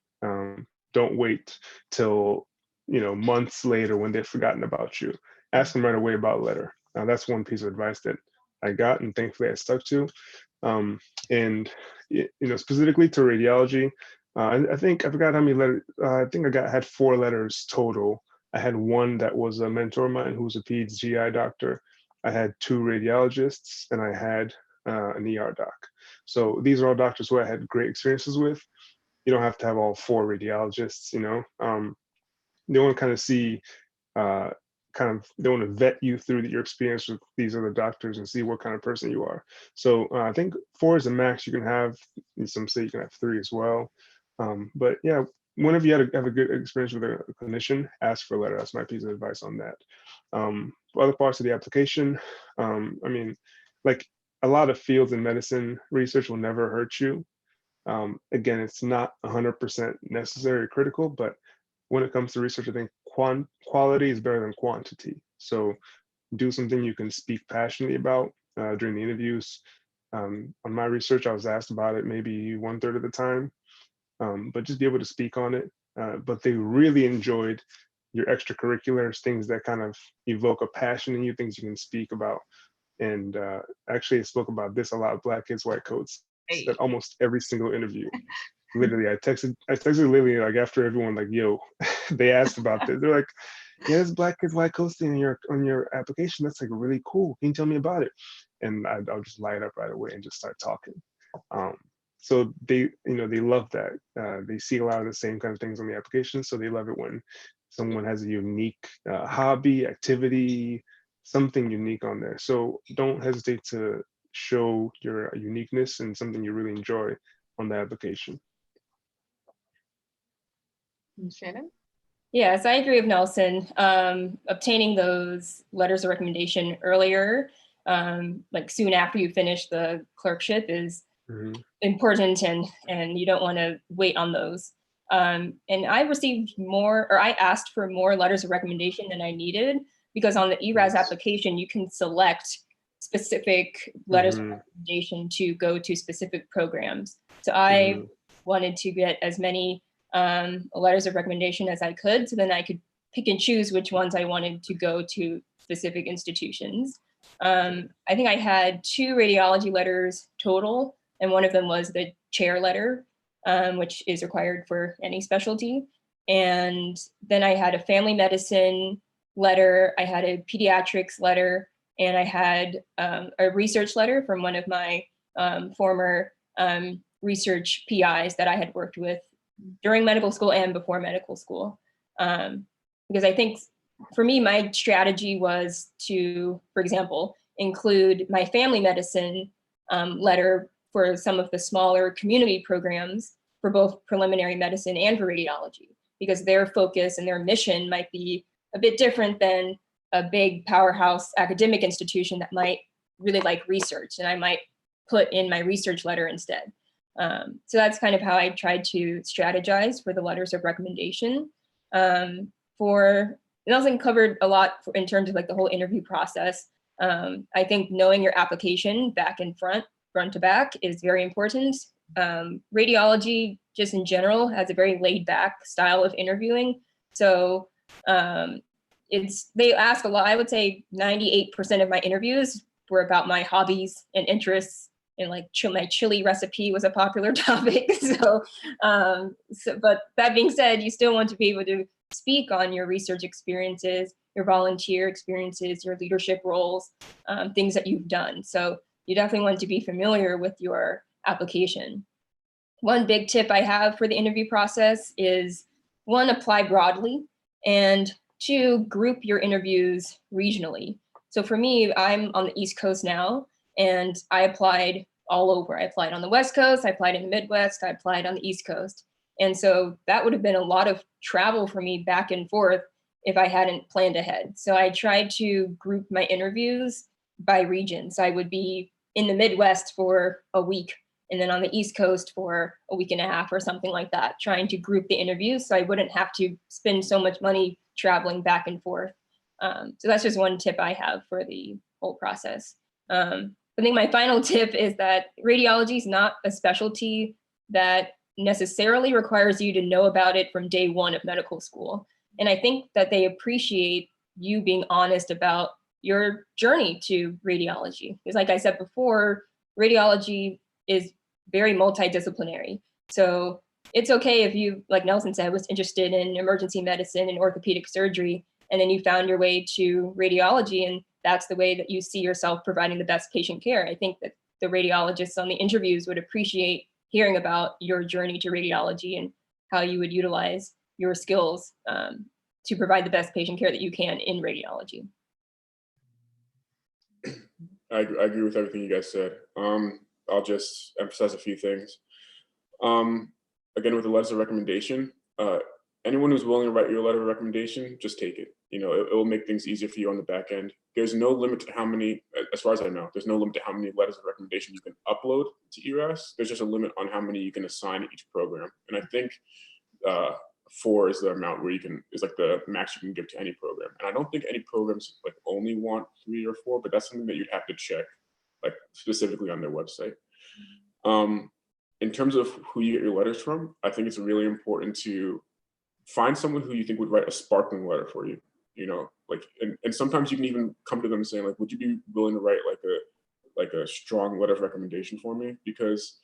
S1: Don't wait till, months later when they've forgotten about you. Ask them right away about a letter. That's one piece of advice that I got, and thankfully I stuck to. And specifically to radiology, I think I forgot how many letters. I think I had 4 letters total. I had one that was a mentor of mine who was a peds GI doctor. I had 2 radiologists, and I had an ER doc. So these are all doctors who I had great experiences with. You don't have to have all 4 radiologists. They want to kind of see. They want to vet you through your experience with these other doctors and see what kind of person you are. So I think 4 is the max you can have. Some say you can have 3 as well. But yeah, whenever you have a good experience with a clinician, ask for a letter. That's my piece of advice on that. For other parts of the application, like a lot of fields in medicine, research will never hurt you. Again, it's not 100% necessary or critical, but when it comes to research, I think quality is better than quantity. So do something you can speak passionately about during the interviews. On my research, I was asked about it maybe 1/3 of the time, but just be able to speak on it. But they really enjoyed your extracurriculars, things that kind of evoke a passion in you, things you can speak about. And actually, I spoke about this a lot, Black Kids, White Coats, at almost every single interview. Literally, I texted Lily like after everyone like, yo, they asked about this. They're like, yeah, there's Black Kids, White Coats on your application. That's like really cool. Can you tell me about it? And I'll just light up right away and just start talking. So they love that. They see a lot of the same kind of things on the application. So they love it when someone has a unique hobby, activity, something unique on there. So don't hesitate to show your uniqueness and something you really enjoy on the application.
S3: Shannon?
S2: Yes, I agree with Nelson. Obtaining those letters of recommendation earlier, like soon after you finish the clerkship, is important, and you don't want to wait on those. And I received I asked for more letters of recommendation than I needed, because on the ERAS application, you can select specific letters of recommendation to go to specific programs. So I wanted to get as many letters of recommendation as I could, so then I could pick and choose which ones I wanted to go to specific institutions. I think I had 2 radiology letters total, and one of them was the chair letter, which is required for any specialty. And then I had a family medicine letter, I had a pediatrics letter, and I had a research letter from one of my former research PIs that I had worked with during medical school and before medical school. Because I think for me, my strategy was to, for example, include my family medicine letter for some of the smaller community programs for both preliminary medicine and for radiology, because their focus and their mission might be a bit different than a big powerhouse academic institution that might really like research, and I might put in my research letter instead. So that's kind of how I tried to strategize for the letters of recommendation. Nelson covered a lot in terms of like the whole interview process. I think knowing your application back and front to back is very important. Radiology, just in general, has a very laid back style of interviewing. So they ask a lot. I would say 98% of my interviews were about my hobbies and interests, and like my chili recipe was a popular topic. But that being said, you still want to be able to speak on your research experiences, your volunteer experiences, your leadership roles, things that you've done. So you definitely want to be familiar with your application. One big tip I have for the interview process is 1, apply broadly, and 2, group your interviews regionally. So for me, I'm on the East Coast now, and I applied all over. I applied on the West Coast, I applied in the Midwest, I applied on the East Coast. And so that would have been a lot of travel for me back and forth if I hadn't planned ahead. So I tried to group my interviews by region. So I would be in the Midwest for a week, and then on the East Coast for a week and a half or something like that, trying to group the interviews so I wouldn't have to spend so much money traveling back and forth. So that's just one tip I have for the whole process. I think my final tip is that radiology is not a specialty that necessarily requires you to know about it from day 1 of medical school. And I think that they appreciate you being honest about your journey to radiology. Because like I said before, radiology is very multidisciplinary. So it's okay if you, like Nelson said, was interested in emergency medicine and orthopedic surgery, and then you found your way to radiology, and that's the way that you see yourself providing the best patient care. I think that the radiologists on the interviews would appreciate hearing about your journey to radiology and how you would utilize your skills to provide the best patient care that you can in radiology.
S4: I agree with everything you guys said. I'll just emphasize a few things. Again, with the letters of recommendation, anyone who's willing to write your letter of recommendation, just take it. You know, it will make things easier for you on the back end. There's no limit to how many, as far as I know, there's no limit to how many letters of recommendation you can upload to ERAS. There's just a limit on how many you can assign to each program. And I think 4 is the amount where is like the max you can give to any program. And I don't think any programs like only want 3 or 4, but that's something that you'd have to check like specifically on their website. In terms of who you get your letters from, I think it's really important to find someone who you think would write a sparkling letter for you. You know, like, and sometimes you can even come to them saying like, would you be willing to write like a strong letter of recommendation for me? Because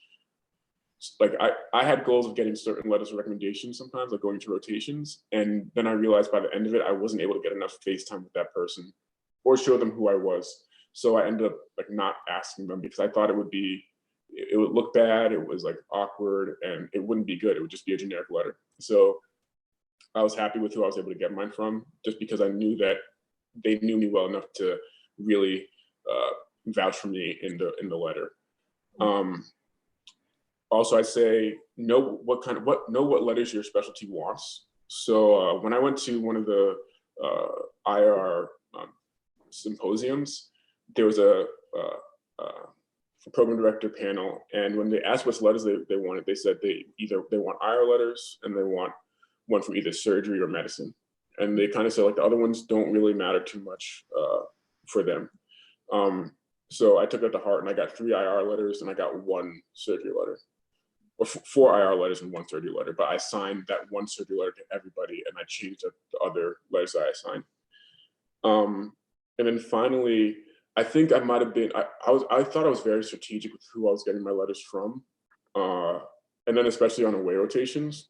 S4: like I had goals of getting certain letters of recommendation sometimes, like going to rotations, and then I realized by the end of it, I wasn't able to get enough face time with that person or show them who I was. So I ended up like not asking them because I thought it would look bad, it was like awkward, and it wouldn't be good. It would just be a generic letter. So I was happy with who I was able to get mine from, just because I knew that they knew me well enough to really vouch for me in the letter. Also, I'd say know what letters your specialty wants. So when I went to one of the IR symposiums, there was a program director panel, and when they asked what letters they wanted, they said they want IR letters and they want one from either surgery or medicine. And they kind of said like the other ones don't really matter too much for them. So I took that to heart, and I got 3 IR letters and I got 1 surgery letter, or 4 IR letters and 1 surgery letter. But I signed that 1 surgery letter to everybody, and I changed up the other letters that I signed. And then finally, I think I might have been, I thought I was very strategic with who I was getting my letters from. And then especially on away rotations.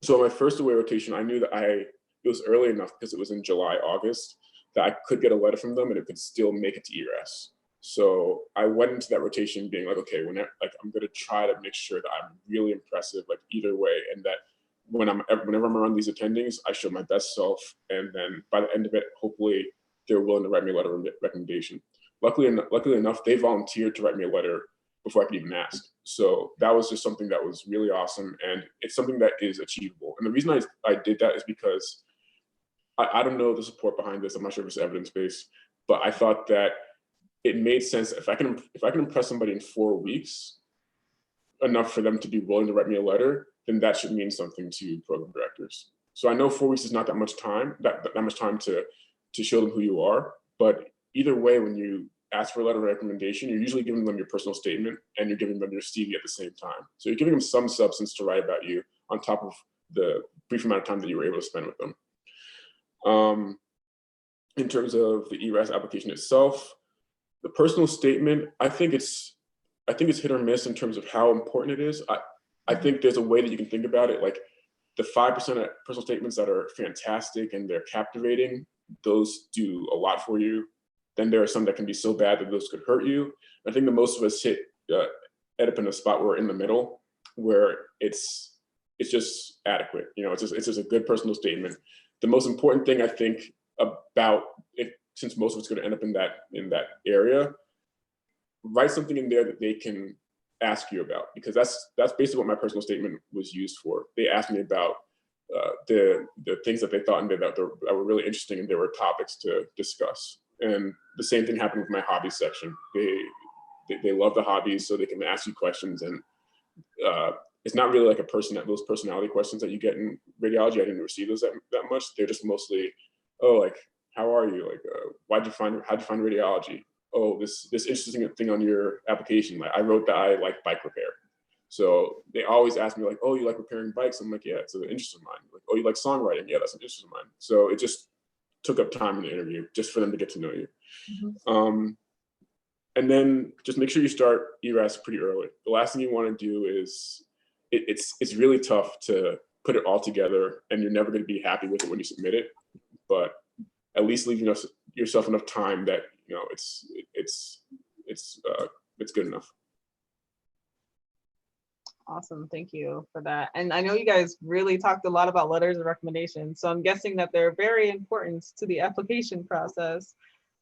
S4: So my first away rotation, I knew that it was early enough because it was in July, August, that I could get a letter from them and it could still make it to ERAS. So I went into that rotation being like, okay, whenever, like, I'm going to try to make sure that I'm really impressive, like either way. And that whenever I'm around these attendings, I show my best self. And then by the end of it, hopefully they're willing to write me a letter of recommendation. Luckily enough, they volunteered to write me a letter before I could even ask. So that was just something that was really awesome. And it's something that is achievable. And the reason I did that is because I don't know the support behind this. I'm not sure if it's evidence-based, but I thought that it made sense. If I can impress somebody in 4 weeks, enough for them to be willing to write me a letter, then that should mean something to program directors. So I know 4 weeks is not that much time, that much time to show them who you are. But either way, when you ask for a letter of recommendation, you're usually giving them your personal statement and you're giving them your CV at the same time. So you're giving them some substance to write about you on top of the brief amount of time that you were able to spend with them. In terms of the ERAS application itself, the personal statement, I think it's hit or miss in terms of how important it is. I think there's a way that you can think about it, like the 5% of personal statements that are fantastic and they're captivating, those do a lot for you. Then there are some that can be so bad that those could hurt you. I think that most of us end up in a spot where we're in the middle, where it's just adequate. You know, it's just a good personal statement. The most important thing I think about it, since most of it's going to end up in that area, write something in there that they can ask you about, because that's basically what my personal statement was used for. They asked me about the things that they thought and that were really interesting, and there were topics to discuss. And the same thing happened with my hobbies section. They love the hobbies, so they can ask you questions. And it's not really like those personality questions that you get in radiology. I didn't receive those that much. They're just mostly, oh, like, how are you? Like, how'd you find radiology? Oh, this interesting thing on your application. Like, I wrote that I like bike repair. So they always ask me like, oh, you like repairing bikes? I'm like, yeah, it's an interest of mine. Like, oh, you like songwriting? Yeah, that's an interest of mine. So it just took up time in the interview just for them to get to know you. Mm-hmm. And then just make sure you start ERAS pretty early. The last thing you want to do is, it's really tough to put it all together, and you're never going to be happy with it when you submit it. But at least leave yourself enough time that it's good enough.
S3: Awesome, thank you for that. And I know you guys really talked a lot about letters of recommendation, so I'm guessing that they're very important to the application process.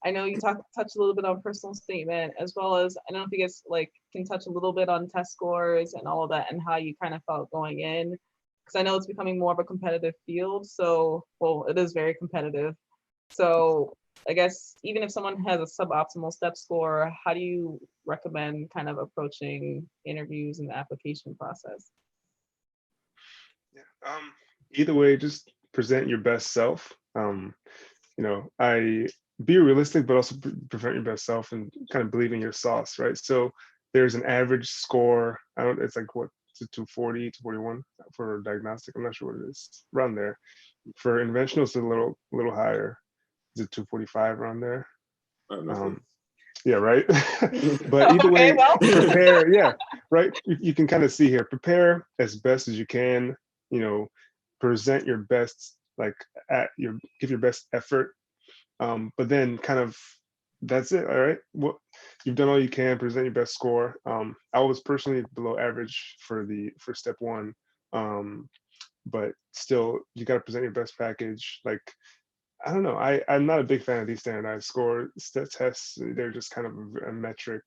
S3: I know you touched a little bit on personal statement, as well as, I don't know if you guys can touch a little bit on test scores and all of that, and how you kind of felt going in, because I know it's becoming more of a competitive field. So, well, it is very competitive. So I guess even if someone has a suboptimal step score, how do you recommend kind of approaching interviews and the application process?
S1: Yeah. Either way, just present your best self. Be realistic, but also present your best self and kind of believe in your sauce, right? So there's an average score. It's like what, 240, 241 for diagnostic. I'm not sure what it is, around there. For interventional, it's a little higher. Is it 245 around there? Yeah, right. But either way, well. Prepare. Yeah, right. You can kind of see here. Prepare as best as you can. Present your best, give your best effort. But then kind of that's it. All right. Well, you've done all you can. Present your best score. I was personally below average for step one, but still, you got to present your best package. Like, I don't know. I'm not a big fan of these standardized score tests. They're just kind of a metric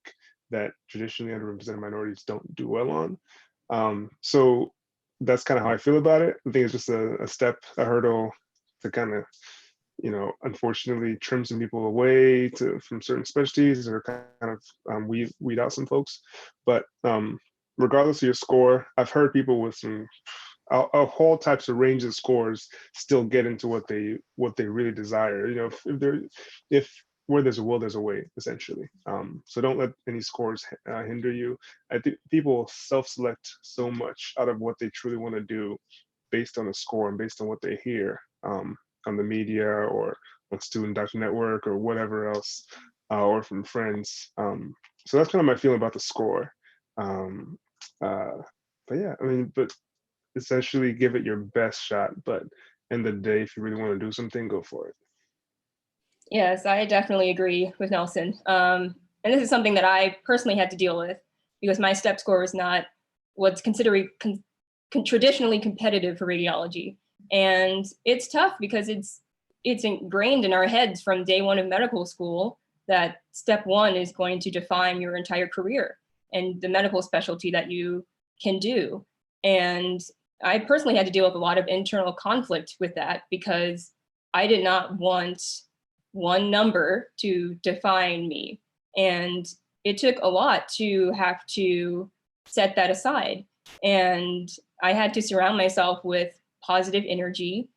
S1: that traditionally underrepresented minorities don't do well on. So that's kind of how I feel about it. I think it's just a hurdle to kind of, unfortunately trim some people away from certain specialties, or kind of weed out some folks. But regardless of your score, I've heard people with a whole types of range of scores still get into what they really desire. If where there's a will, there's a way, essentially. So don't let any scores hinder you. I think people self-select so much out of what they truly want to do based on a score and based on what they hear on the media or on Student Doctor Network or whatever else. or from friends. So that's kind of my feeling about the score. Um, but yeah, I mean, but essentially give it your best shot. But in the day, if you really want to do something, go for it.
S2: Yes, I definitely agree with Nelson. And this is something that I personally had to deal with because my step score was not what's considered traditionally competitive for radiology. And it's tough because it's ingrained in our heads from day one of medical school that step one is going to define your entire career and the medical specialty that you can do. And I personally had to deal with a lot of internal conflict with that because I did not want one number to define me. And it took a lot to have to set that aside. And I had to surround myself with positive energy,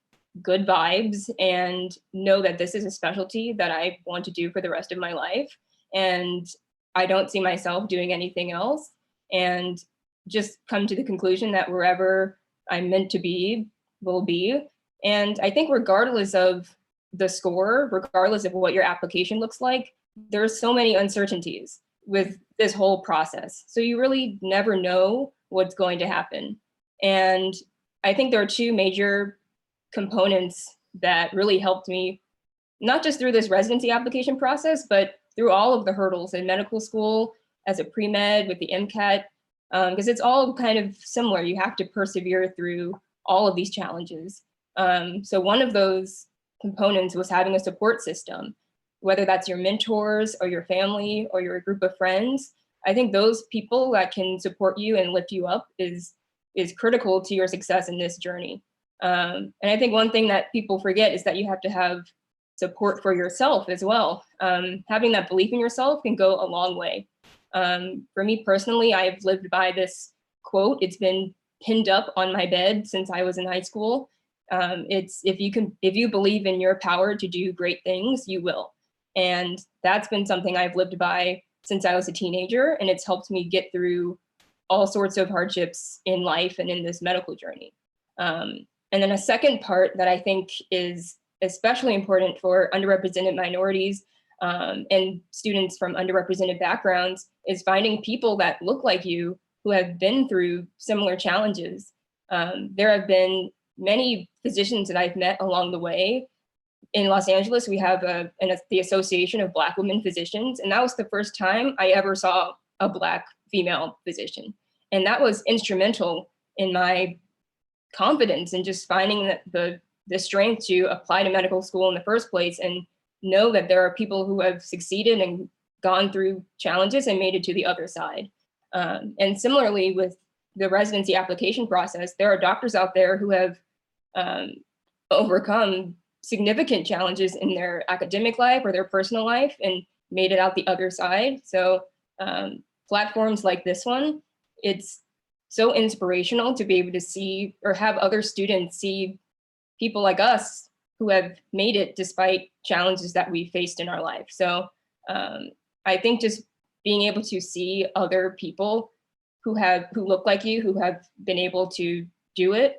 S2: good vibes, and know that this is a specialty that I want to do for the rest of my life. And I don't see myself doing anything else. And just come to the conclusion that wherever I'm meant to be, will be. And I think regardless of the score, regardless of what your application looks like, there's so many uncertainties with this whole process. So you really never know what's going to happen. And I think there are two major components that really helped me, not just through this residency application process, but through all of the hurdles in medical school, as a pre-med with the MCAT, because it's all kind of similar. You have to persevere through all of these challenges. So one of those components was having a support system, whether that's your mentors or your family or your group of friends. I think those people that can support you and lift you up is critical to your success in this journey. And I think one thing that people forget is that you have to have support for yourself as well. Having that belief in yourself can go a long way. For me personally, I've lived by this quote. It's been pinned up on my bed since I was in high school. It's if you believe in your power to do great things, you will. And that's been something I've lived by since I was a teenager, and it's helped me get through all sorts of hardships in life and in this medical journey. And then a second part that I think is especially important for underrepresented minorities and students from underrepresented backgrounds is finding people that look like you who have been through similar challenges. There have been many physicians that I've met along the way. In Los Angeles, we have the Association of Black Women Physicians, and that was the first time I ever saw a Black female physician. And that was instrumental in my confidence and just finding the strength to apply to medical school in the first place and know that there are people who have succeeded and gone through challenges and made it to the other side. And similarly with the residency application process, there are doctors out there who have overcome significant challenges in their academic life or their personal life and made it out the other side. So platforms like this one, it's so inspirational to be able to see or have other students see people like us who have made it despite challenges that we faced in our life. So I think just being able to see other people who look like you, who have been able to do it,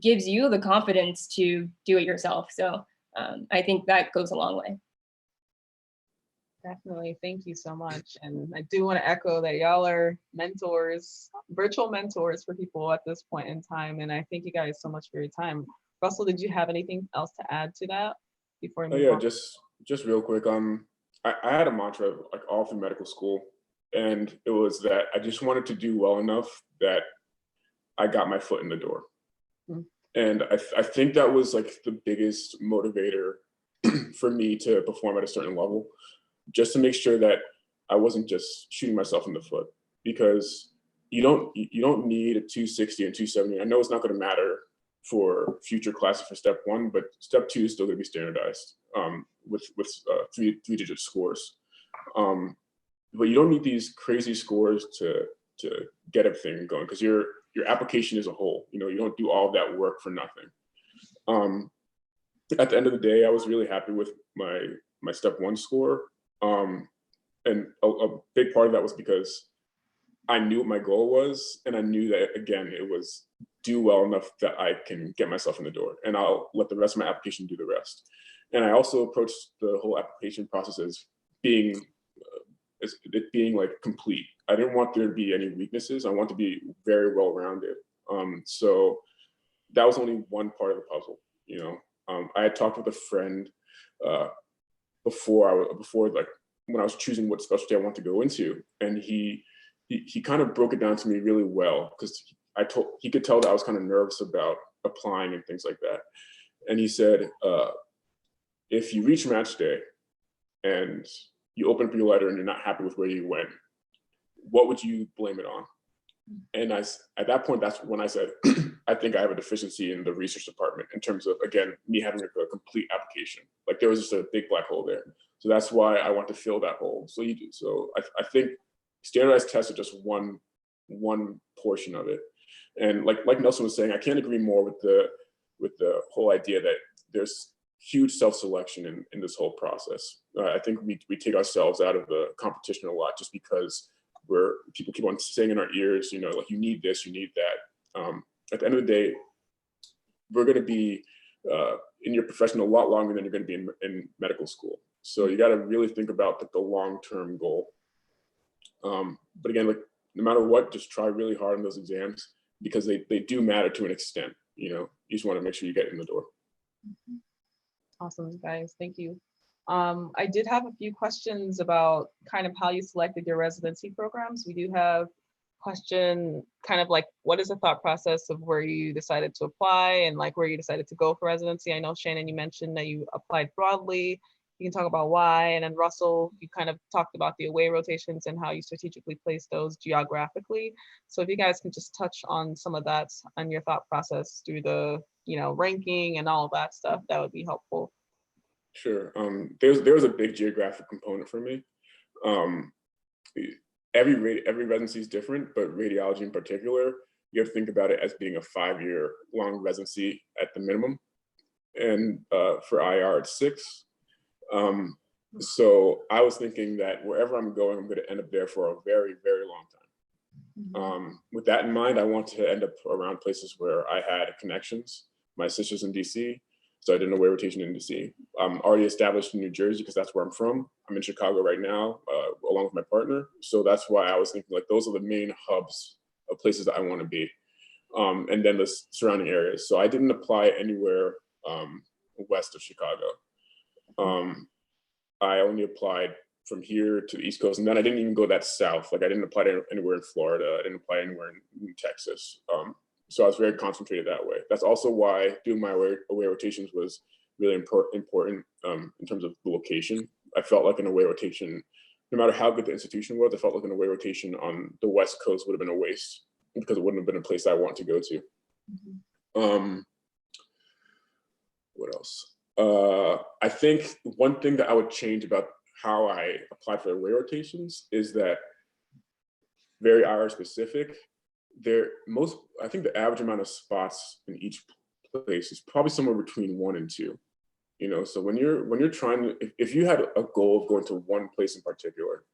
S2: gives you the confidence to do it yourself. So I think that goes a long way.
S3: Definitely. Thank you so much. And I do want to echo that y'all are mentors, virtual mentors for people at this point in time. And I thank you guys so much for your time. Russell, did you have anything else to add to that before we move on?
S4: just real quick. I had a mantra like all through medical school, and it was that I just wanted to do well enough that I got my foot in the door. Mm-hmm. And I think that was like the biggest motivator for me to perform at a certain level, just to make sure that I wasn't just shooting myself in the foot, because you don't need a 260 and 270. I know it's not going to matter for future classes for step one, but step two is still going to be standardized with three-digit scores. But you don't need these crazy scores to get everything going, because your application is a whole. You don't do all of that work for nothing. At the end of the day, I was really happy with my step one score. And a big part of that was because I knew what my goal was, and I knew that, again, it was do well enough that I can get myself in the door, and I'll let the rest of my application do the rest. And I also approached the whole application process as being it being like complete. I didn't want there to be any weaknesses. I want to be very well rounded. So that was only one part of the puzzle. You know, I had talked with a friend before like when I was choosing what specialty I want to go into, and he kind of broke it down to me really well, because he could tell that I was kind of nervous about applying and things like that. And he said, if you reach match day and you open up your letter and you're not happy with where you went, what would you blame it on? And at that point, that's when I said, I think I have a deficiency in the research department in terms of, again, me having a complete application. Like there was just a big black hole there. So that's why I want to fill that hole. So I think standardized tests are just one portion of it. And like Nelson was saying, I can't agree more with the whole idea that there's huge self-selection in this whole process. I think we take ourselves out of the competition a lot just because people keep on saying in our ears, you know, like you need this, you need that. At the end of the day, we're going to be in your profession a lot longer than you're going to be in medical school. So you got to really think about the long-term goal. But again, like no matter what, just try really hard on those exams, because they do matter to an extent. You know, you just want to make sure you get in the door.
S3: Awesome, guys. Thank you. I did have a few questions about kind of how you selected your residency programs. We do have question kind of like, what is the thought process of where you decided to apply and like where you decided to go for residency? I know, Shannon, you mentioned that you applied broadly. You can talk about why. And then Russell, you kind of talked about the away rotations and how you strategically place those geographically. So if you guys can just touch on some of that and your thought process through the, you know, ranking and all of that stuff, that would be helpful.
S4: Sure. There was a big geographic component for me. Every residency is different, but radiology in particular, you have to think about it as being a 5-year long residency at the minimum. And for IR, it's 6. So I was thinking that wherever I'm going to end up there for a very, very long time. With that in mind, I want to end up around places where I had connections. My sister's in DC, so I did an away rotation in DC. I'm already established in New Jersey because that's where I'm from. I'm in Chicago right now, along with my partner. So that's why I was thinking like those are the main hubs of places that I want to be. And then the surrounding areas. So I didn't apply anywhere west of Chicago. I only applied from here to the East Coast, and then I didn't even go that south. Like I didn't apply to anywhere in Florida. I didn't apply anywhere in Texas. So I was very concentrated that way. That's also why doing my away rotations was really important in terms of the location. I felt like an away rotation, no matter how good the institution was, I felt like an away rotation on the West Coast would have been a waste because it wouldn't have been a place I want to go to. What else? I think one thing that I would change about how I applied for away rotations is that very IR specific. I think the average amount of spots in each place is probably somewhere between 1 and 2. You know, so when you're trying to, if you had a goal of going to one place in particular,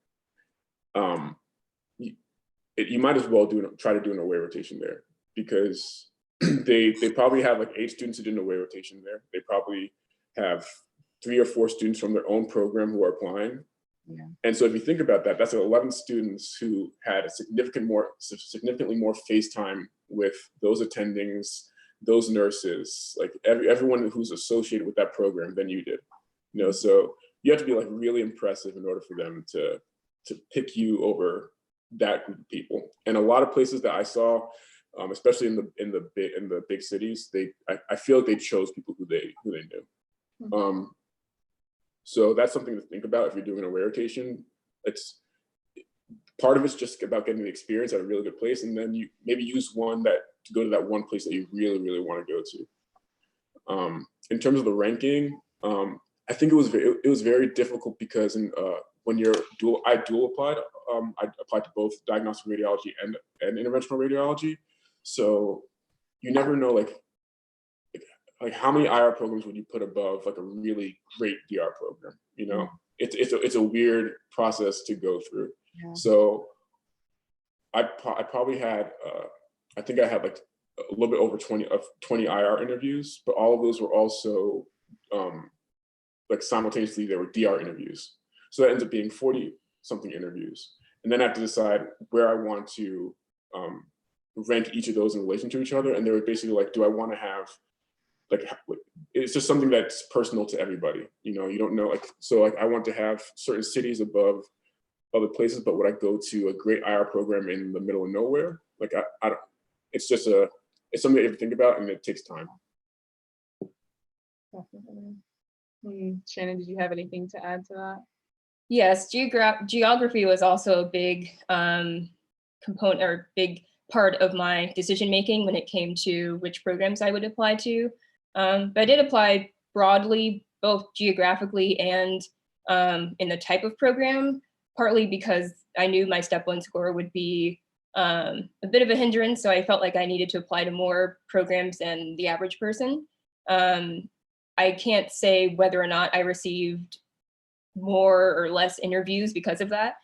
S4: you might as well try to do an away rotation there, because they probably have like 8 students who did an away rotation there. They probably have 3 or 4 students from their own program who are applying. Yeah. And so if you think about that, that's 11 students who had a significantly more face time with those attendings, those nurses, like everyone who's associated with that program than you did. You know, so you have to be like really impressive in order for them to pick you over that group of people. And a lot of places that I saw, especially in the big cities, I feel like they chose people who they knew. So that's something to think about if you're doing a away rotation. It's part of it's just about getting the experience at a really good place, and then you maybe use to go to that one place that you really, really want to go to. In terms of the ranking, I think it was very difficult because when I dual applied. I applied to both diagnostic radiology and interventional radiology. So you never know like how many IR programs would you put above like a really great DR program? You know, it's a weird process to go through. Yeah. So I probably had I think I had like a little bit over 20 IR interviews, but all of those were also like simultaneously there were DR interviews. So that ends up being 40 something interviews. And then I have to decide where I want to rank each of those in relation to each other. And they were basically like, do I want to have, like, it's just something that's personal to everybody. You know, you don't know, like, so like I want to have certain cities above other places, but would I go to a great IR program in the middle of nowhere? Like, I don't, it's just it's something that you have to think about, and it takes time.
S3: Shannon, did you have anything to add to that?
S2: Yes, geography was also a big component or big part of my decision making when it came to which programs I would apply to. But I did apply broadly, both geographically and in the type of program, partly because I knew my step 1 score would be a bit of a hindrance. So I felt like I needed to apply to more programs than the average person. I can't say whether or not I received more or less interviews because of that,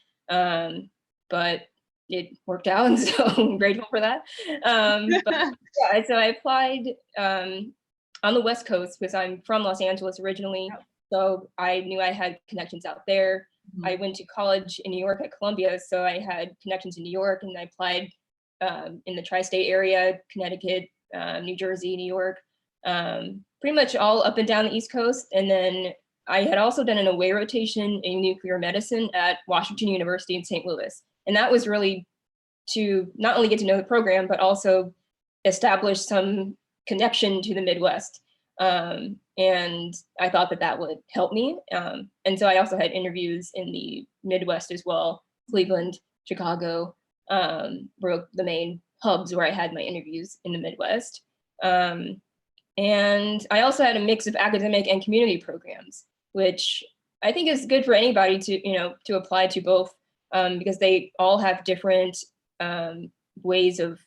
S2: but it worked out, and so I'm grateful for that. But yeah, so I applied on the West Coast because I'm from Los Angeles originally, so I knew I had connections out there. I went to college in New York at Columbia, so I had connections in New York, and I applied in the tri-state area, Connecticut, New Jersey, New York, pretty much all up and down the East Coast. And then I had also done an away rotation in nuclear medicine at Washington University in St. Louis. And that was really to not only get to know the program, but also establish some connection to the Midwest. And I thought that that would help me. And so I also had interviews in the Midwest as well. Cleveland, Chicago were the main hubs where I had my interviews in the Midwest. And I also had a mix of academic and community programs, which I think is good for anybody to apply to both, because they all have different ways of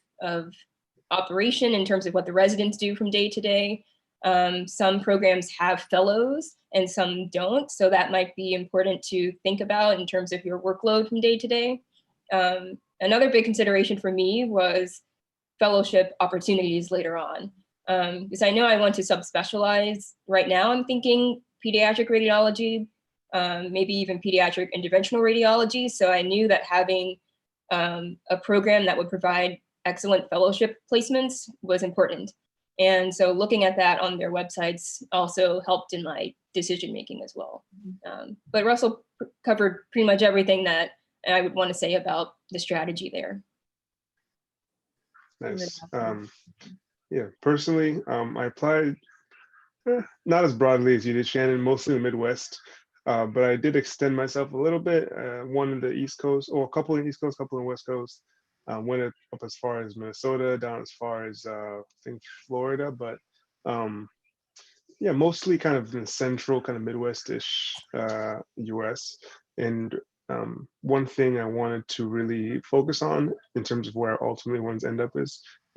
S2: operation in terms of what the residents do from day to day. Some programs have fellows and some don't, so that might be important to think about in terms of your workload from day to day. Another big consideration for me was fellowship opportunities later on, because I know I want to subspecialize. Right now I'm thinking pediatric radiology, maybe even pediatric interventional radiology. So I knew that having a program that would provide excellent fellowship placements was important. And so looking at that on their websites also helped in my decision making as well. But Russell covered pretty much everything that I would want to say about the strategy there.
S1: Nice. Yeah, personally, I applied not as broadly as you did, Shannon, mostly in the Midwest, but I did extend myself a little bit, one in the East Coast, or a couple in the East Coast, a couple in the West Coast. Went up as far as Minnesota, down as far as I think Florida, but yeah, mostly kind of in the central, kind of Midwest-ish US. And one thing I wanted to really focus on in terms of where I ultimately wanted to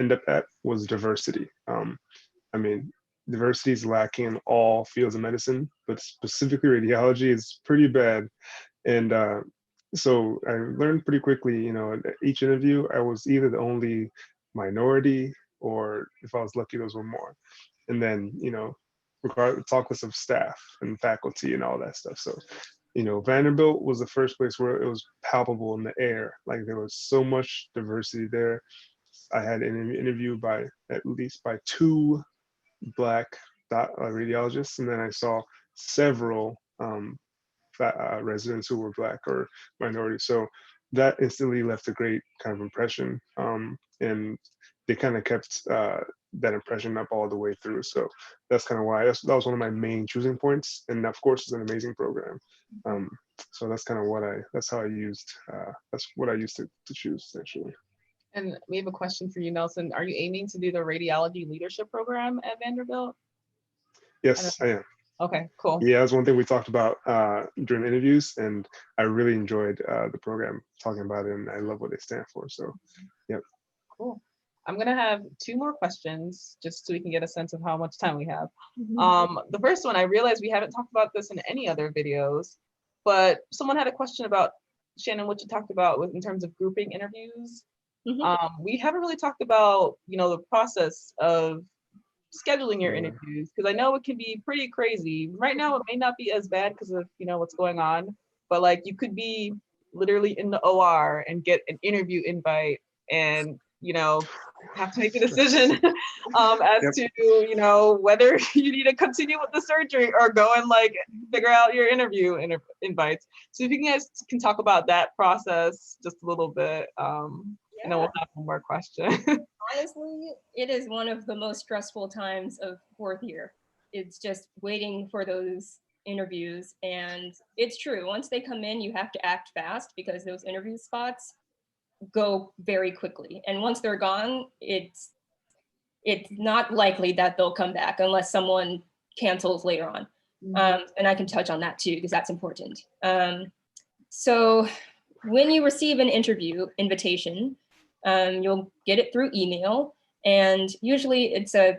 S1: end up at was diversity. I mean, diversity is lacking in all fields of medicine, but specifically radiology is pretty bad. And so I learned pretty quickly, at each interview, I was either the only minority, or if I was lucky, those were more. And then, regardless of staff and faculty and all that stuff. So, Vanderbilt was the first place where it was palpable in the air. Like, there was so much diversity there. I had an interview by at least by 2 Black radiologists, and then I saw several residents who were Black or minority. So that instantly left a great kind of impression, and they kind of kept that impression up all the way through. So that's kind of why that was one of my main choosing points. And of course, it's an amazing program. So that's kind of that's what I used to choose, essentially.
S3: And we have a question for you, Nelson. Are you aiming to do the radiology leadership program at Vanderbilt?
S1: Yes, I am.
S3: Okay, cool.
S1: Yeah, that's one thing we talked about during interviews, and I really enjoyed the program, talking about it, and I love what they stand for. So, yep.
S3: Cool. I'm gonna have 2 more questions just so we can get a sense of how much time we have. The first one, I realized we haven't talked about this in any other videos, but someone had a question about, Shannon, what you talked about in terms of grouping interviews. We haven't really talked about, the process of scheduling your interviews, because I know it can be pretty crazy. Right now, it may not be as bad because of, what's going on, but like you could be literally in the OR and get an interview invite and, you know, have to make a decision as to, you know, whether you need to continue with the surgery or go and like figure out your interview invites. So if you guys can talk about that process just a little bit, and then we'll have one more question.
S2: Honestly, it is one of the most stressful times of fourth year. It's just waiting for those interviews. And it's true, once they come in, you have to act fast because those interview spots go very quickly. And once they're gone, it's not likely that they'll come back unless someone cancels later on. And I can touch on that too, because that's important. So when you receive an interview invitation, you'll get it through email. And usually it's a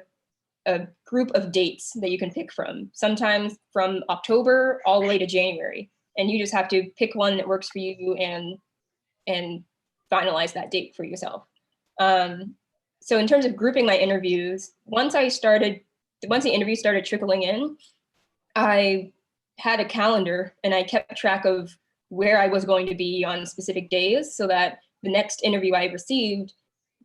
S2: group of dates that you can pick from, sometimes from October all the way to January. And you just have to pick one that works for you and finalize that date for yourself. So in terms of grouping my interviews, once the interviews started trickling in, I had a calendar and I kept track of where I was going to be on specific days so that the next interview I received,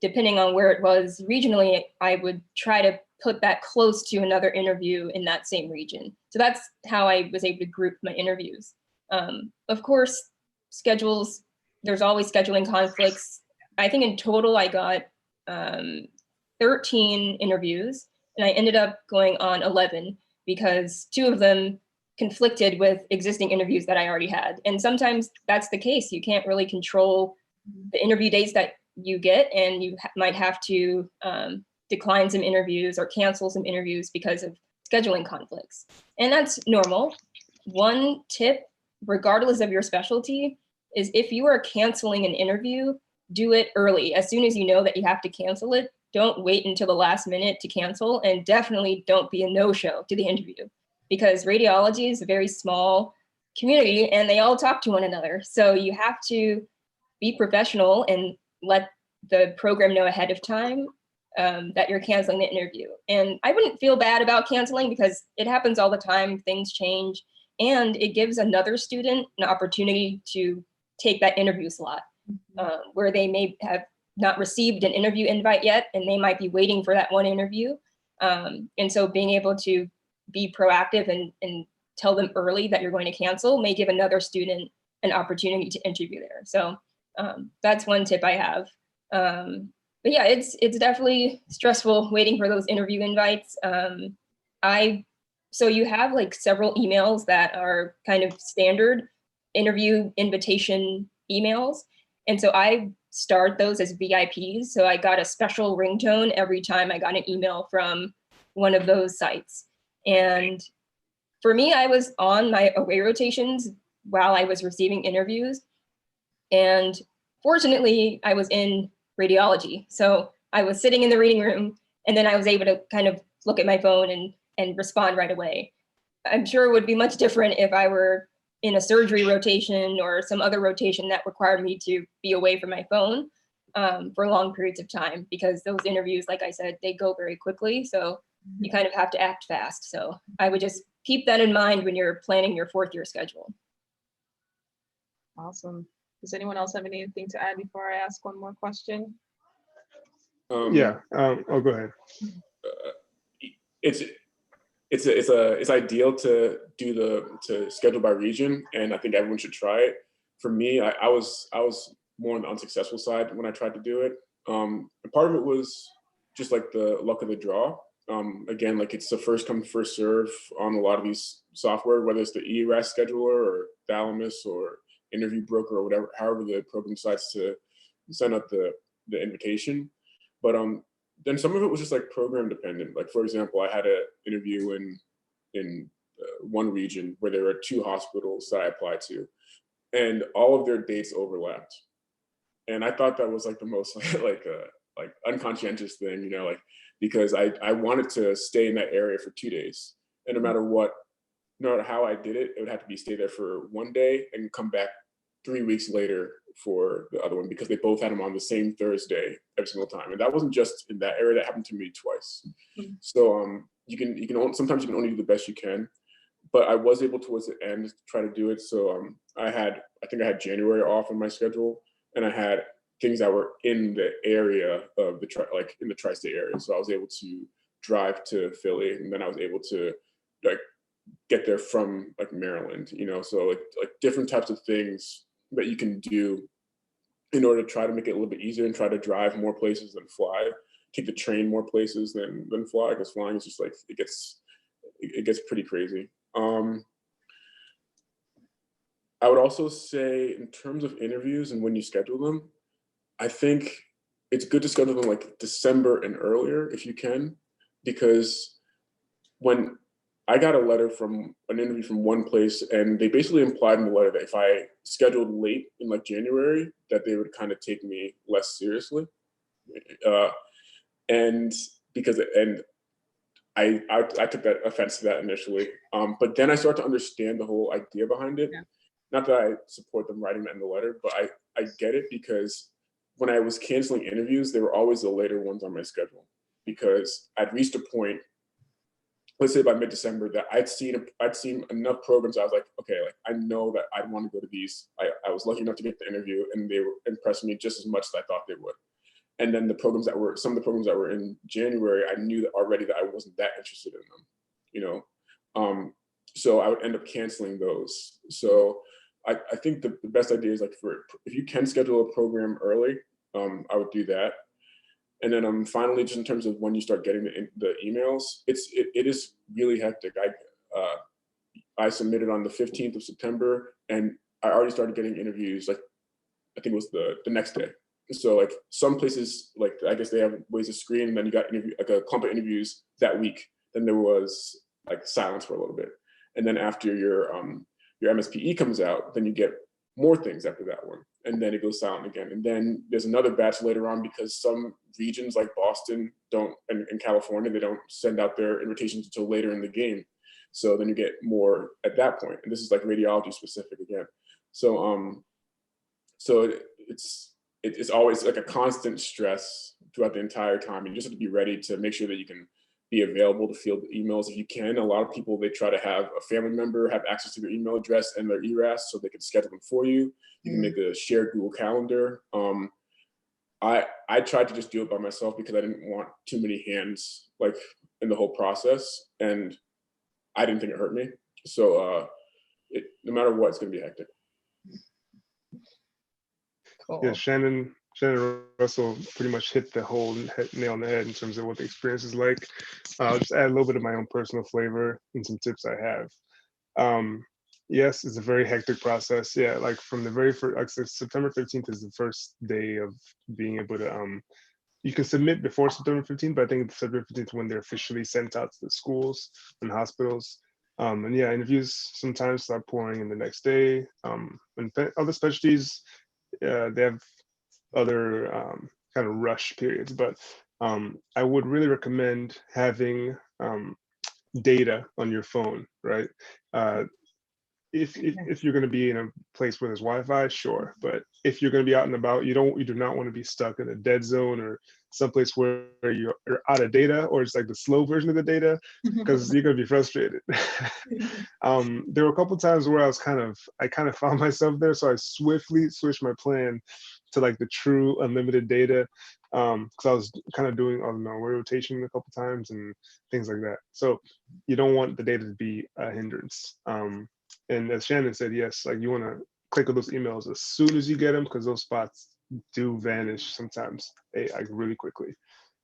S2: depending on where it was regionally, I would try to put that close to another interview in that same region. So that's how I was able to group my interviews. Of course, schedules, there's always scheduling conflicts. I think in total I got 13 interviews and I ended up going on 11 because 2 of them conflicted with existing interviews that I already had. And sometimes that's the case. You can't really control the interview dates that you get, and you might have to decline some interviews or cancel some interviews because of scheduling conflicts. And that's normal. One tip, regardless of your specialty, is if you are canceling an interview, do it early. As soon as you know that you have to cancel it, don't wait until the last minute to cancel, and definitely don't be a no-show to the interview, because radiology is a very small community and they all talk to one another. So you have to be professional and let the program know ahead of time that you're canceling the interview. And I wouldn't feel bad about canceling because it happens all the time, things change, and it gives another student an opportunity to take that interview slot where they may have not received an interview invite yet, and they might be waiting for that one interview. And so being able to be proactive and tell them early that you're going to cancel may give another student an opportunity to interview there. So that's one tip I have. But yeah, it's definitely stressful waiting for those interview invites. So you have like several emails that are kind of standard interview invitation emails. And so I start those as VIPs. So I got a special ringtone every time I got an email from one of those sites. And for me, I was on my away rotations while I was receiving interviews. And fortunately, I was in radiology. So I was sitting in the reading room, and then I was able to kind of look at my phone and respond right away. I'm sure it would be much different if I were in a surgery rotation or some other rotation that required me to be away from my phone for long periods of time, because those interviews, like I said, they go very quickly. So you kind of have to act fast. So I would just keep that in mind when you're planning your fourth year schedule.
S3: Awesome. Does anyone else have anything to add before I ask one more question?
S1: Oh, go ahead.
S4: It's ideal to to schedule by region, and I think everyone should try it. For me, I was more on the unsuccessful side when I tried to do it. And part of it was just like the luck of the draw. Again, like it's the first come first serve on a lot of these software, whether it's the ERAS scheduler or Thalamus or Interview Broker or whatever, however the program decides to send out the invitation. But then some of it was just like program dependent. Like for example, I had an interview in one region where there were 2 hospitals that I applied to, and all of their dates overlapped. And I thought that was like the most like unconscientious thing, you know, like because I wanted to stay in that area for 2 days, and no matter how I did it, it would have to be stay there for 1 day and come back 3 weeks later for the other one, because they both had them on the same Thursday every single time. And that wasn't just in that area, that happened to me twice. So sometimes you can only do the best you can. but I was able towards the end to try to do it. So I think I had January off in my schedule, and I had things that were in the area of like in the tri-state area. So I was able to drive to Philly, and then I was able to like get there from like Maryland, so like different types of things that you can do in order to try to make it a little bit easier and try to drive more places than fly, take the train more places than fly, because flying is just like, it gets pretty crazy. I would also say in terms of interviews and when you schedule them, I think it's good to schedule them like December and earlier if you can, because when I got a letter from an interview from one place, and they basically implied in the letter that if I scheduled late in like January, that they would kind of take me less seriously. And I took that offense to that initially. But then I started to understand the whole idea behind it. Yeah. Not that I support them writing that in the letter, but I get it, because when I was canceling interviews, they were always the later ones on my schedule, because I'd reached a point, let's say by mid-December, that I'd seen enough programs. I was like, okay, like I know that I'd want to go to these. I was lucky enough to get the interview, and they were impressing me just as much as I thought they would. And then some of the programs that were in January, I knew that already that I wasn't that interested in them, so I would end up canceling those. So I think the best idea is like if you can schedule a program early, I would do that. And then finally, just in terms of when you start getting the emails, it is really hectic. I submitted on the 15th of September, and I already started getting interviews, like I think it was the next day. So like some places, like I guess they have ways to screen, and then you got like a clump of interviews that week. Then there was like silence for a little bit, and then after your MSPE comes out, then you get more things after that one, and then it goes silent again. And then there's another batch later on, because some regions like Boston and California, they don't send out their invitations until later in the game. So then you get more at that point. And this is like radiology specific again. So it's always like a constant stress throughout the entire time. You just have to be ready to make sure that you can be available to field emails if you can. A lot of people, they try to have a family member have access to their email address and their ERAS so they can schedule them for you. You can make a shared Google Calendar. I tried to just do it by myself because I didn't want too many hands like in the whole process, and I didn't think it hurt me. So no matter what, it's gonna be hectic.
S2: Cool.
S1: Yeah, Shannon Russell pretty much hit the whole nail on the head in terms of what the experience is like. I'll just add a little bit of my own personal flavor and some tips I have. Yes, it's a very hectic process. Yeah, like from the very first, like September 15th is the first day of being able to, you can submit before September 15th, but I think September 15th when they're officially sent out to the schools and hospitals. And yeah, interviews sometimes start pouring in the next day. And other specialties, they have other kind of rush periods, but I would really recommend having data on your phone, right? If you're going to be in a place where there's Wi-Fi, sure, but if you're going to be out and about, you do not want to be stuck in a dead zone or someplace where you're out of data, or it's like the slow version of the data, because you're going to be frustrated. There were a couple times where I kind of found myself there, so I swiftly switched my plan to like the true unlimited data, because I was kind of doing rotation a couple times and things like that. So you don't want the data to be a hindrance. And as Shannon said, yes, like you want to click on those emails as soon as you get them, because those spots do vanish sometimes, like really quickly.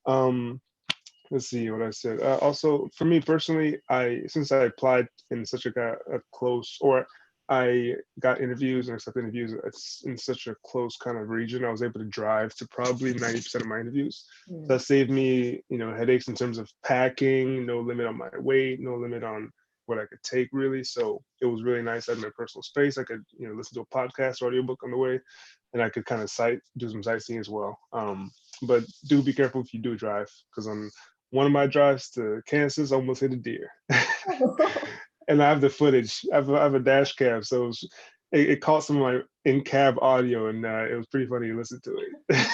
S1: Let's see what I said. Also, for me personally, since I applied in such a close, or I got interviews and accepted interviews in such a close kind of region, I was able to drive to probably 90% of my interviews. So that saved me, headaches in terms of packing, no limit on my weight, no limit on what I could take really. So it was really nice. I had my personal space. I could, listen to a podcast or audiobook on the way, and I could kind of do some sightseeing as well. But do be careful if you do drive, because on one of my drives to Kansas, I almost hit a deer. And I have the footage. I have a dash cam, so it caught some of my in-cab audio, and it was pretty funny to listen to it.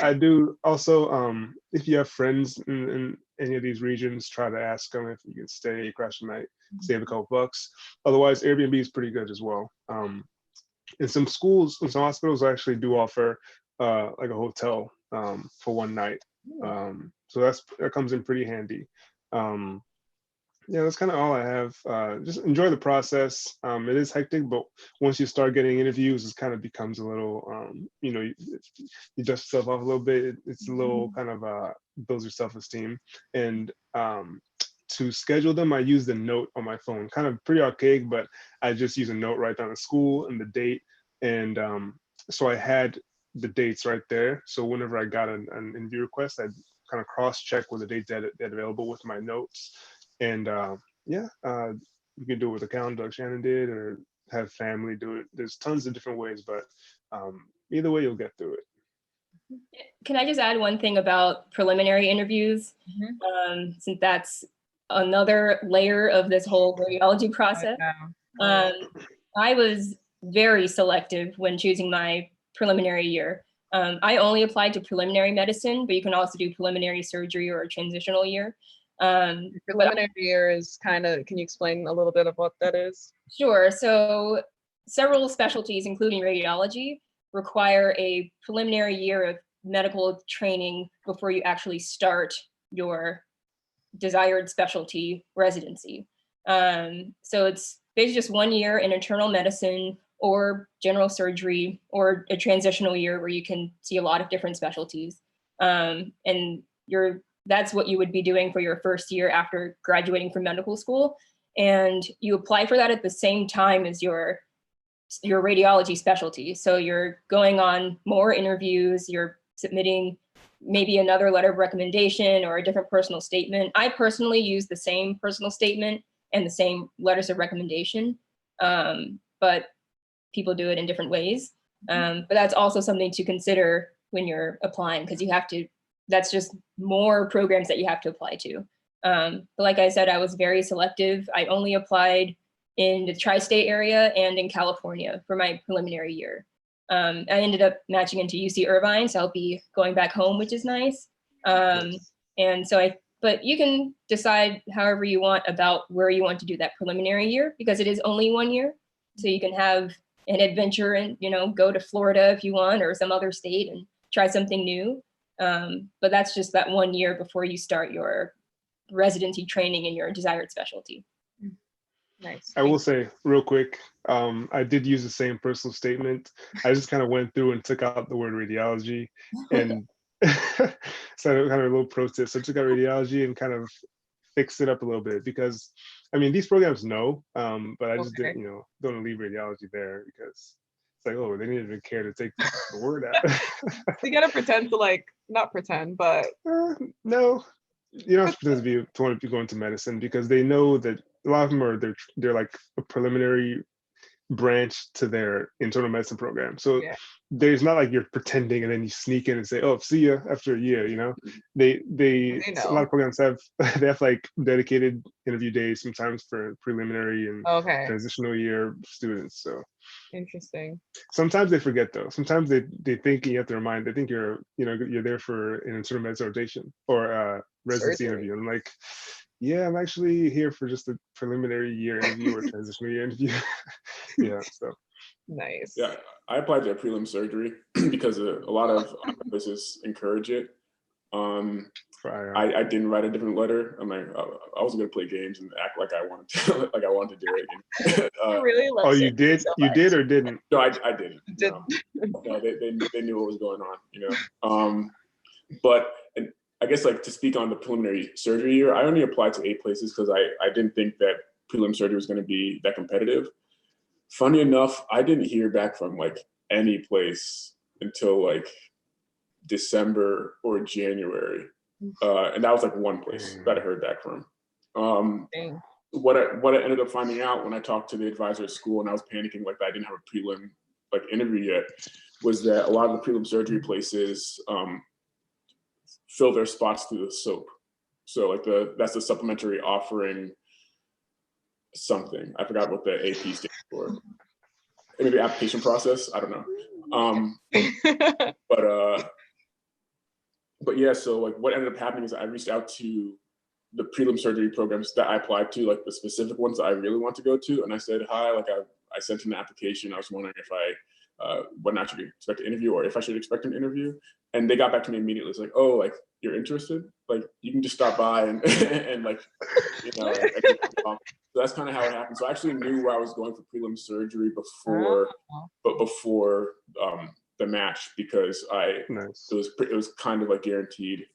S1: I do also, if you have friends in any of these regions, try to ask them if you can stay, crash the night, save a couple bucks. Otherwise, Airbnb is pretty good as well. In some schools, in some hospitals actually do offer like a hotel for one night. So that comes in pretty handy. Yeah, that's kind of all I have. Just enjoy the process. It is hectic, but once you start getting interviews, it kind of becomes a little, you dust yourself off a little bit. It's a little kind of builds your self-esteem. And to schedule them, I use the note on my phone. Kind of pretty archaic, but I just use a note right down the school and the date. And so I had the dates right there. So whenever I got an interview request, I'd kind of cross-check with the dates that are available with my notes. And you can do it with a calendar like Shannon did, or have family do it. There's tons of different ways, but either way, you'll get through it.
S2: Can I just add one thing about preliminary interviews? Since that's another layer of this whole radiology process. I was very selective when choosing my preliminary year. I only applied to preliminary medicine, but you can also do preliminary surgery or a transitional year.
S3: Preliminary year is kind of, can you explain a little bit of what that is?
S2: Sure. So several specialties, including radiology, require a preliminary year of medical training before you actually start your desired specialty residency. So it's basically just 1 year in internal medicine or general surgery, or a transitional year where you can see a lot of different specialties. And that's what you would be doing for your first year after graduating from medical school. And you apply for that at the same time as your radiology specialty. So you're going on more interviews, you're submitting maybe another letter of recommendation or a different personal statement. I personally use the same personal statement and the same letters of recommendation, but people do it in different ways. But that's also something to consider when you're applying, because that's just more programs that you have to apply to. But like I said, I was very selective. I only applied in the tri-state area and in California for my preliminary year. I ended up matching into UC Irvine, so I'll be going back home, which is nice. And so but you can decide however you want about where you want to do that preliminary year, because it is only 1 year. So you can have an adventure and, go to Florida if you want, or some other state and try something new. But that's just that 1 year before you start your residency training in your desired specialty.
S3: Nice.
S1: I will say real quick, I did use the same personal statement. I just kind of went through and took out the word radiology, and so kind of a little protest. So I took out radiology and kind of fixed it up a little bit, because these programs know, but I just didn't, don't want to leave radiology there, because it's like, oh, they didn't even care to take the word out.
S3: You gotta pretend to not pretend, but
S1: no, you don't have to pretend to want to go into medicine, because they know that a lot of them they're like a preliminary branch to their internal medicine program. So there's not like you're pretending and then you sneak in and say, oh, see ya after a year, They know. A lot of programs have like dedicated interview days sometimes for preliminary and transitional year students. So
S3: interesting.
S1: Sometimes they forget though. Sometimes they think, you have to remind, they think you're there for an internal medicine rotation or residency interview. I'm like, yeah, I'm actually here for just a preliminary year interview or transitional year interview. Yeah, so.
S3: Nice.
S4: Yeah, I applied to prelim surgery because a lot of places encourage it. I didn't write a different letter. I'm like, I was gonna play games and act like I wanted to, like I wanted to do it.
S3: I really love.
S1: Oh, you did? You did or didn't?
S4: No, I didn't. No, they knew what was going on, But I guess to speak on the preliminary surgery year, I only applied to 8 places because I didn't think that prelim surgery was going to be that competitive. Funny enough, I didn't hear back from any place until December or January, and that was one place that I heard back from. What I ended up finding out when I talked to the advisor at school, and I was panicking I didn't have a prelim interview yet, was that a lot of the prelim surgery places fill their spots through the SOAP. So that's the supplementary offering something. I forgot what the AP stands for. Maybe application process. I don't know. But yeah. So what ended up happening is I reached out to the prelim surgery programs that I applied to, like the specific ones that I really want to go to. And I said, hi, like I sent in an application. I was wondering if when I should expect an interview or if I should expect an interview. And they got back to me immediately. It's like, oh, like you're interested? Like you can just stop by and and like, so that's kind of how it happened. So I actually knew where I was going for prelim surgery before the match, because it was kind of like guaranteed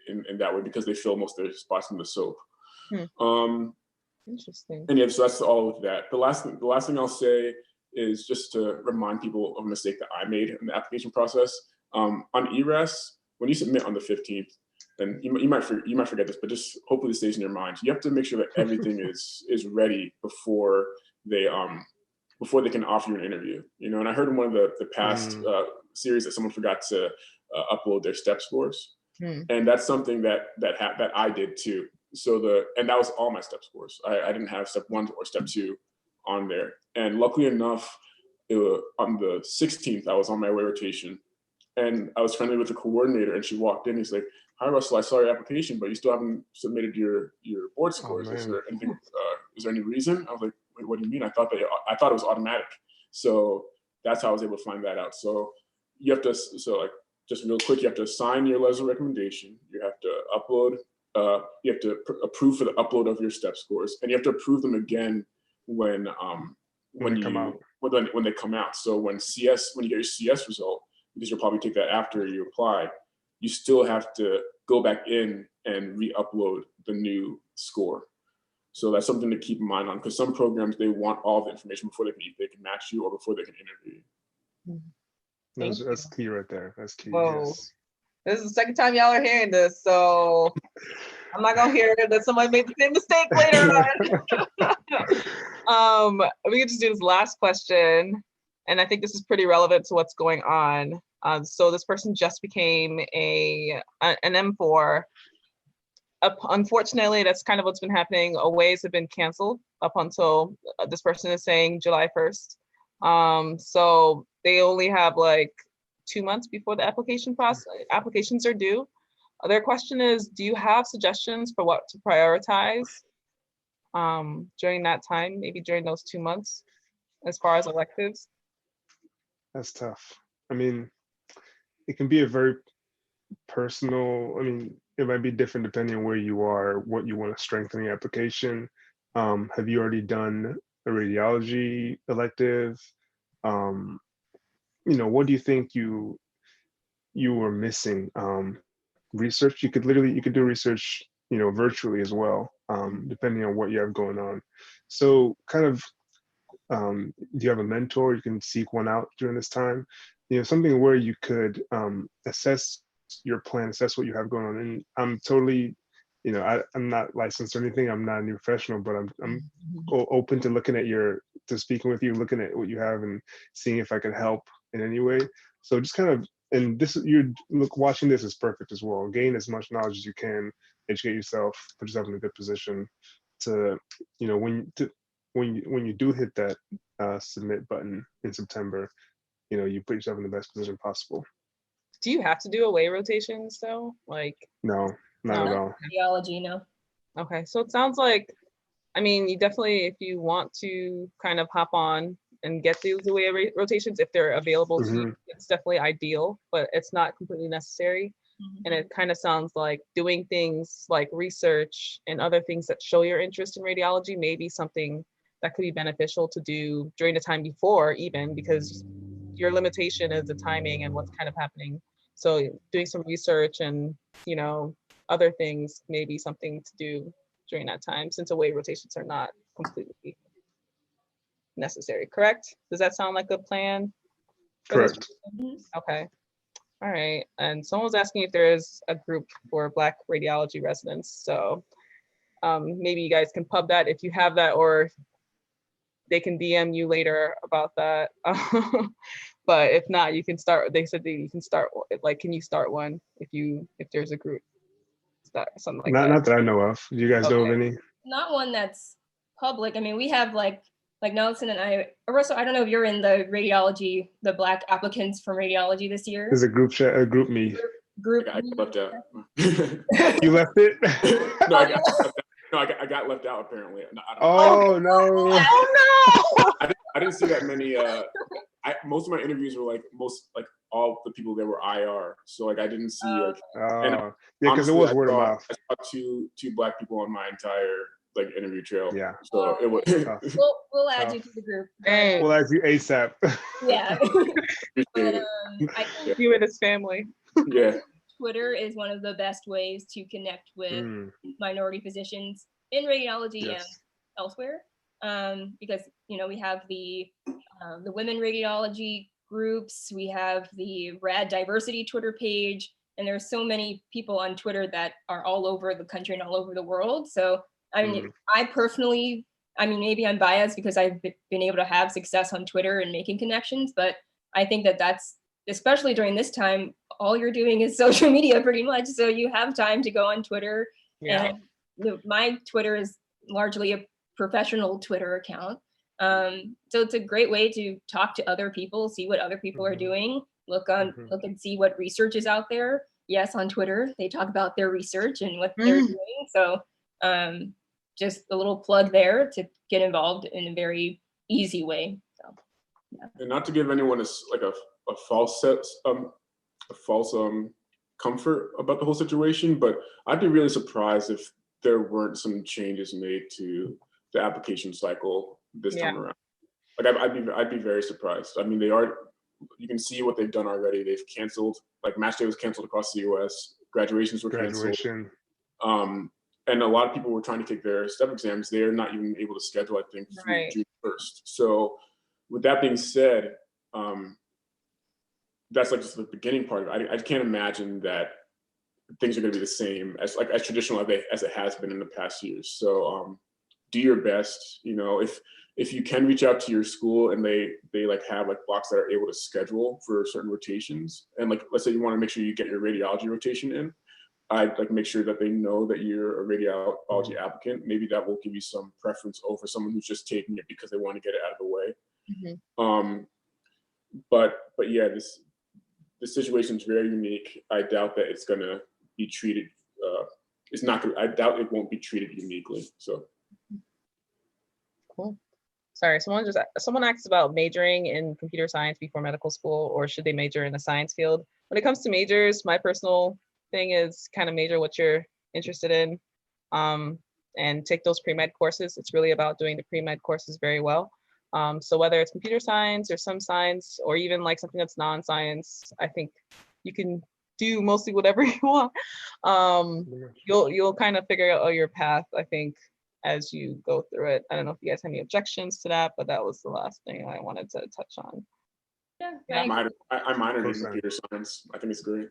S4: in that way, because they fill most of their spots in the SOAP.
S3: Interesting.
S4: And yeah, so that's all of that. The last thing I'll say is just to remind people of a mistake that I made in the application process. On ERAS, when you submit on the 15th, then you might forget this, but just hopefully it stays in your mind. You have to make sure that everything is ready before they can offer you an interview. And I heard in one of the past series that someone forgot to upload their step scores, and that's something that I did too. And that was all my step scores. I didn't have step 1 or step 2 on there. And luckily enough, on the 16th, I was on my way rotation, and I was friendly with the coordinator, and she walked in. He's like, "Hi, Russell, I saw your application, but you still haven't submitted your board scores. Is there anything? Is there any reason?" I was like, "Wait, what do you mean? I thought it was automatic." So that's how I was able to find that out. So you have to, just real quick, you have to sign your letter of recommendation. You have to upload. You have to approve for the upload of your step scores, and you have to approve them again when they come out. So when you get your CS result, because you'll probably take that after you apply, you still have to go back in and re-upload the new score. So that's something to keep in mind on, because some programs, they want all the information before they can match you or before they can interview.
S1: That's key right there. That's key.
S3: Whoa.
S1: Yes.
S3: This is the second time y'all are hearing this, so I'm not gonna hear that somebody made the same mistake later on. We can just do this last question, and I think this is pretty relevant to what's going on. So this person just became an M4. Unfortunately, that's kind of what's been happening. OAs have been canceled up until this person is saying July 1st. So they only have like 2 months before the applications are due. Their question is, do you have suggestions for what to prioritize during that time, maybe during those 2 months, as far as electives?
S1: That's tough. I mean, it can be a very personal, it might be different depending on where you are, what you want to strengthen in the application. Have you already done a radiology elective? What do you think you were missing? Research, you could do research, virtually as well, depending on what you have going on. So kind of, do you have a mentor? You can seek one out during this time, something where you could assess your plan, assess what you have going on. And I'm totally, I'm not licensed or anything. I'm not a new professional, but I'm open to speaking with you, looking at what you have and seeing if I can help in any way. So just kind of, and watching this is perfect as well. Gain as much knowledge as you can, educate yourself, put yourself in a good position to, when you do hit that submit button in September, you put yourself in the best position possible.
S3: Do you have to do away rotations though?
S1: No, not at all.
S2: Radiology, no.
S3: Okay, so it sounds like, you definitely, if you want to kind of hop on and get these away rotations, if they're available to you, it's definitely ideal, but it's not completely necessary. And it kind of sounds like doing things like research and other things that show your interest in radiology may be something that could be beneficial to do during the time before, even because your limitation is the timing and what's kind of happening. So doing some research and, other things may be something to do during that time, since away rotations are not completely necessary, correct? Does that sound like a plan?
S1: Correct.
S3: Okay. All right. And someone was asking if there is a group for Black radiology residents. So maybe you guys can pub that if you have that, or they can DM you later about that. But if not, you can start. They said that you can start. Can you start one if there's a group? Something like that.
S1: Not that I know of. Do you guys know of any?
S2: Not one that's public. We have like Nelson and I. Russell, I don't know if you're in the radiology, the Black applicants for radiology this year.
S1: There's a group chat, a group me.
S2: group.
S4: I got left out.
S1: You left it?
S4: No, I got left out apparently. I don't
S1: Oh no!
S3: Oh no!
S4: I didn't see that many. Most of my interviews were like all the people there were IR. So like I didn't see like. And
S1: Yeah, because it
S4: honestly,
S1: was word of mouth.
S4: I saw two Black people on my entire like interview trail.
S1: Yeah.
S4: So it was.
S1: Tough.
S2: We'll add you to the group.
S3: Hey.
S1: We'll ask you ASAP.
S2: Yeah.
S4: Appreciate
S2: But
S4: it.
S2: I think
S3: You and his family.
S4: Yeah.
S2: Twitter is one of the best ways to connect with
S1: Mm,
S2: minority physicians in radiology and
S1: yes.
S2: elsewhere, because we have the women radiology groups, we have the Rad Diversity Twitter page, and there's so many people on Twitter that are all over the country and all over the world. So I mean, I personally, maybe I'm biased because I've been able to have success on Twitter and making connections, but I think that that's, especially during this time, all you're doing is social media pretty much. So you have time to go on Twitter.
S3: Yeah.
S2: And my Twitter is largely a professional Twitter account. So it's a great way to talk to other people, see what other people are doing, look and see what research is out there. Yes, on Twitter, they talk about their research and what they're doing. So just a little plug there to get involved in a very easy way. So, yeah.
S4: And not to give anyone a false comfort about the whole situation, but I'd be really surprised if there weren't some changes made to the application cycle this time around. Like I'd be very surprised. I mean, you can see what they've done already. They've canceled, like match day was canceled across the US, graduations were canceled. And a lot of people were trying to take their step exams. They're not even able to schedule, I think, through June 1st. So with that being said, that's like just the beginning part of it. I can't imagine that things are going to be the same as traditional as it has been in the past years. So do your best. If you can reach out to your school and they like have like blocks that are able to schedule for certain rotations, and like let's say you want to make sure you get your radiology rotation in, I'd like make sure that they know that you're a radiology applicant. Maybe that will give you some preference over someone who's just taking it because they want to get it out of the way. But yeah, the situation is very unique. I doubt that it's gonna be treated. I doubt it won't be treated uniquely. So.
S3: Cool. Sorry, someone asked about majoring in computer science before medical school, or should they major in the science field? When it comes to majors, my personal thing is kind of major what you're interested in, and take those pre-med courses. It's really about doing the pre-med courses very well. So whether it's computer science or some science, or even like something that's non-science, I think you can do mostly whatever you want. You'll kind of figure out your path, I think, as you go through it. I don't know if you guys have any objections to that, but that was the last thing I wanted to touch on.
S2: Yeah,
S4: I minored in computer science. I think it's great.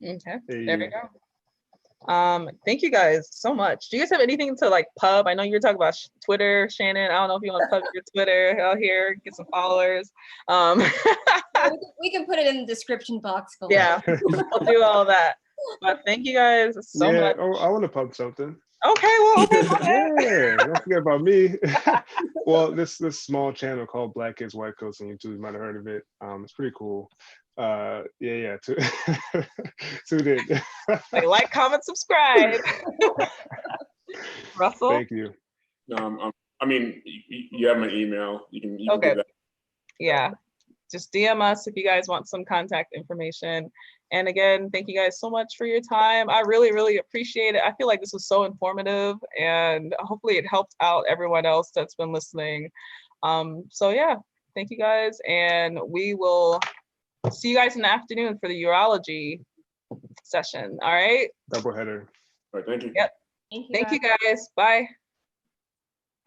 S3: Okay, there we go. Thank you guys so much. Do you guys have anything to like pub? I know you were talking about Twitter, Shannon. I don't know if you want to pub your Twitter out here, get some followers.
S2: We can put it in the description box below.
S3: Yeah, we'll do all that. But thank you guys so much.
S1: Oh, I want to pub something.
S3: Okay, well,
S1: yeah, don't forget about me. Well, this small channel called Black Kids White Coats on YouTube, you might have heard of it. It's pretty cool. Yeah. Tune in.
S3: Like, comment, subscribe. Russell.
S1: Thank you.
S4: I mean, you have my email. You can
S3: okay.
S4: do that.
S3: Yeah, just DM us if you guys want some contact information. And again, thank you guys so much for your time. I really, really appreciate it. I feel like this was so informative, and hopefully it helped out everyone else that's been listening. So yeah, thank you guys. And we will see you guys in the afternoon for the urology session. All right.
S1: Double header.
S4: All right, thank you.
S3: Yep. Thank you guys. Bye.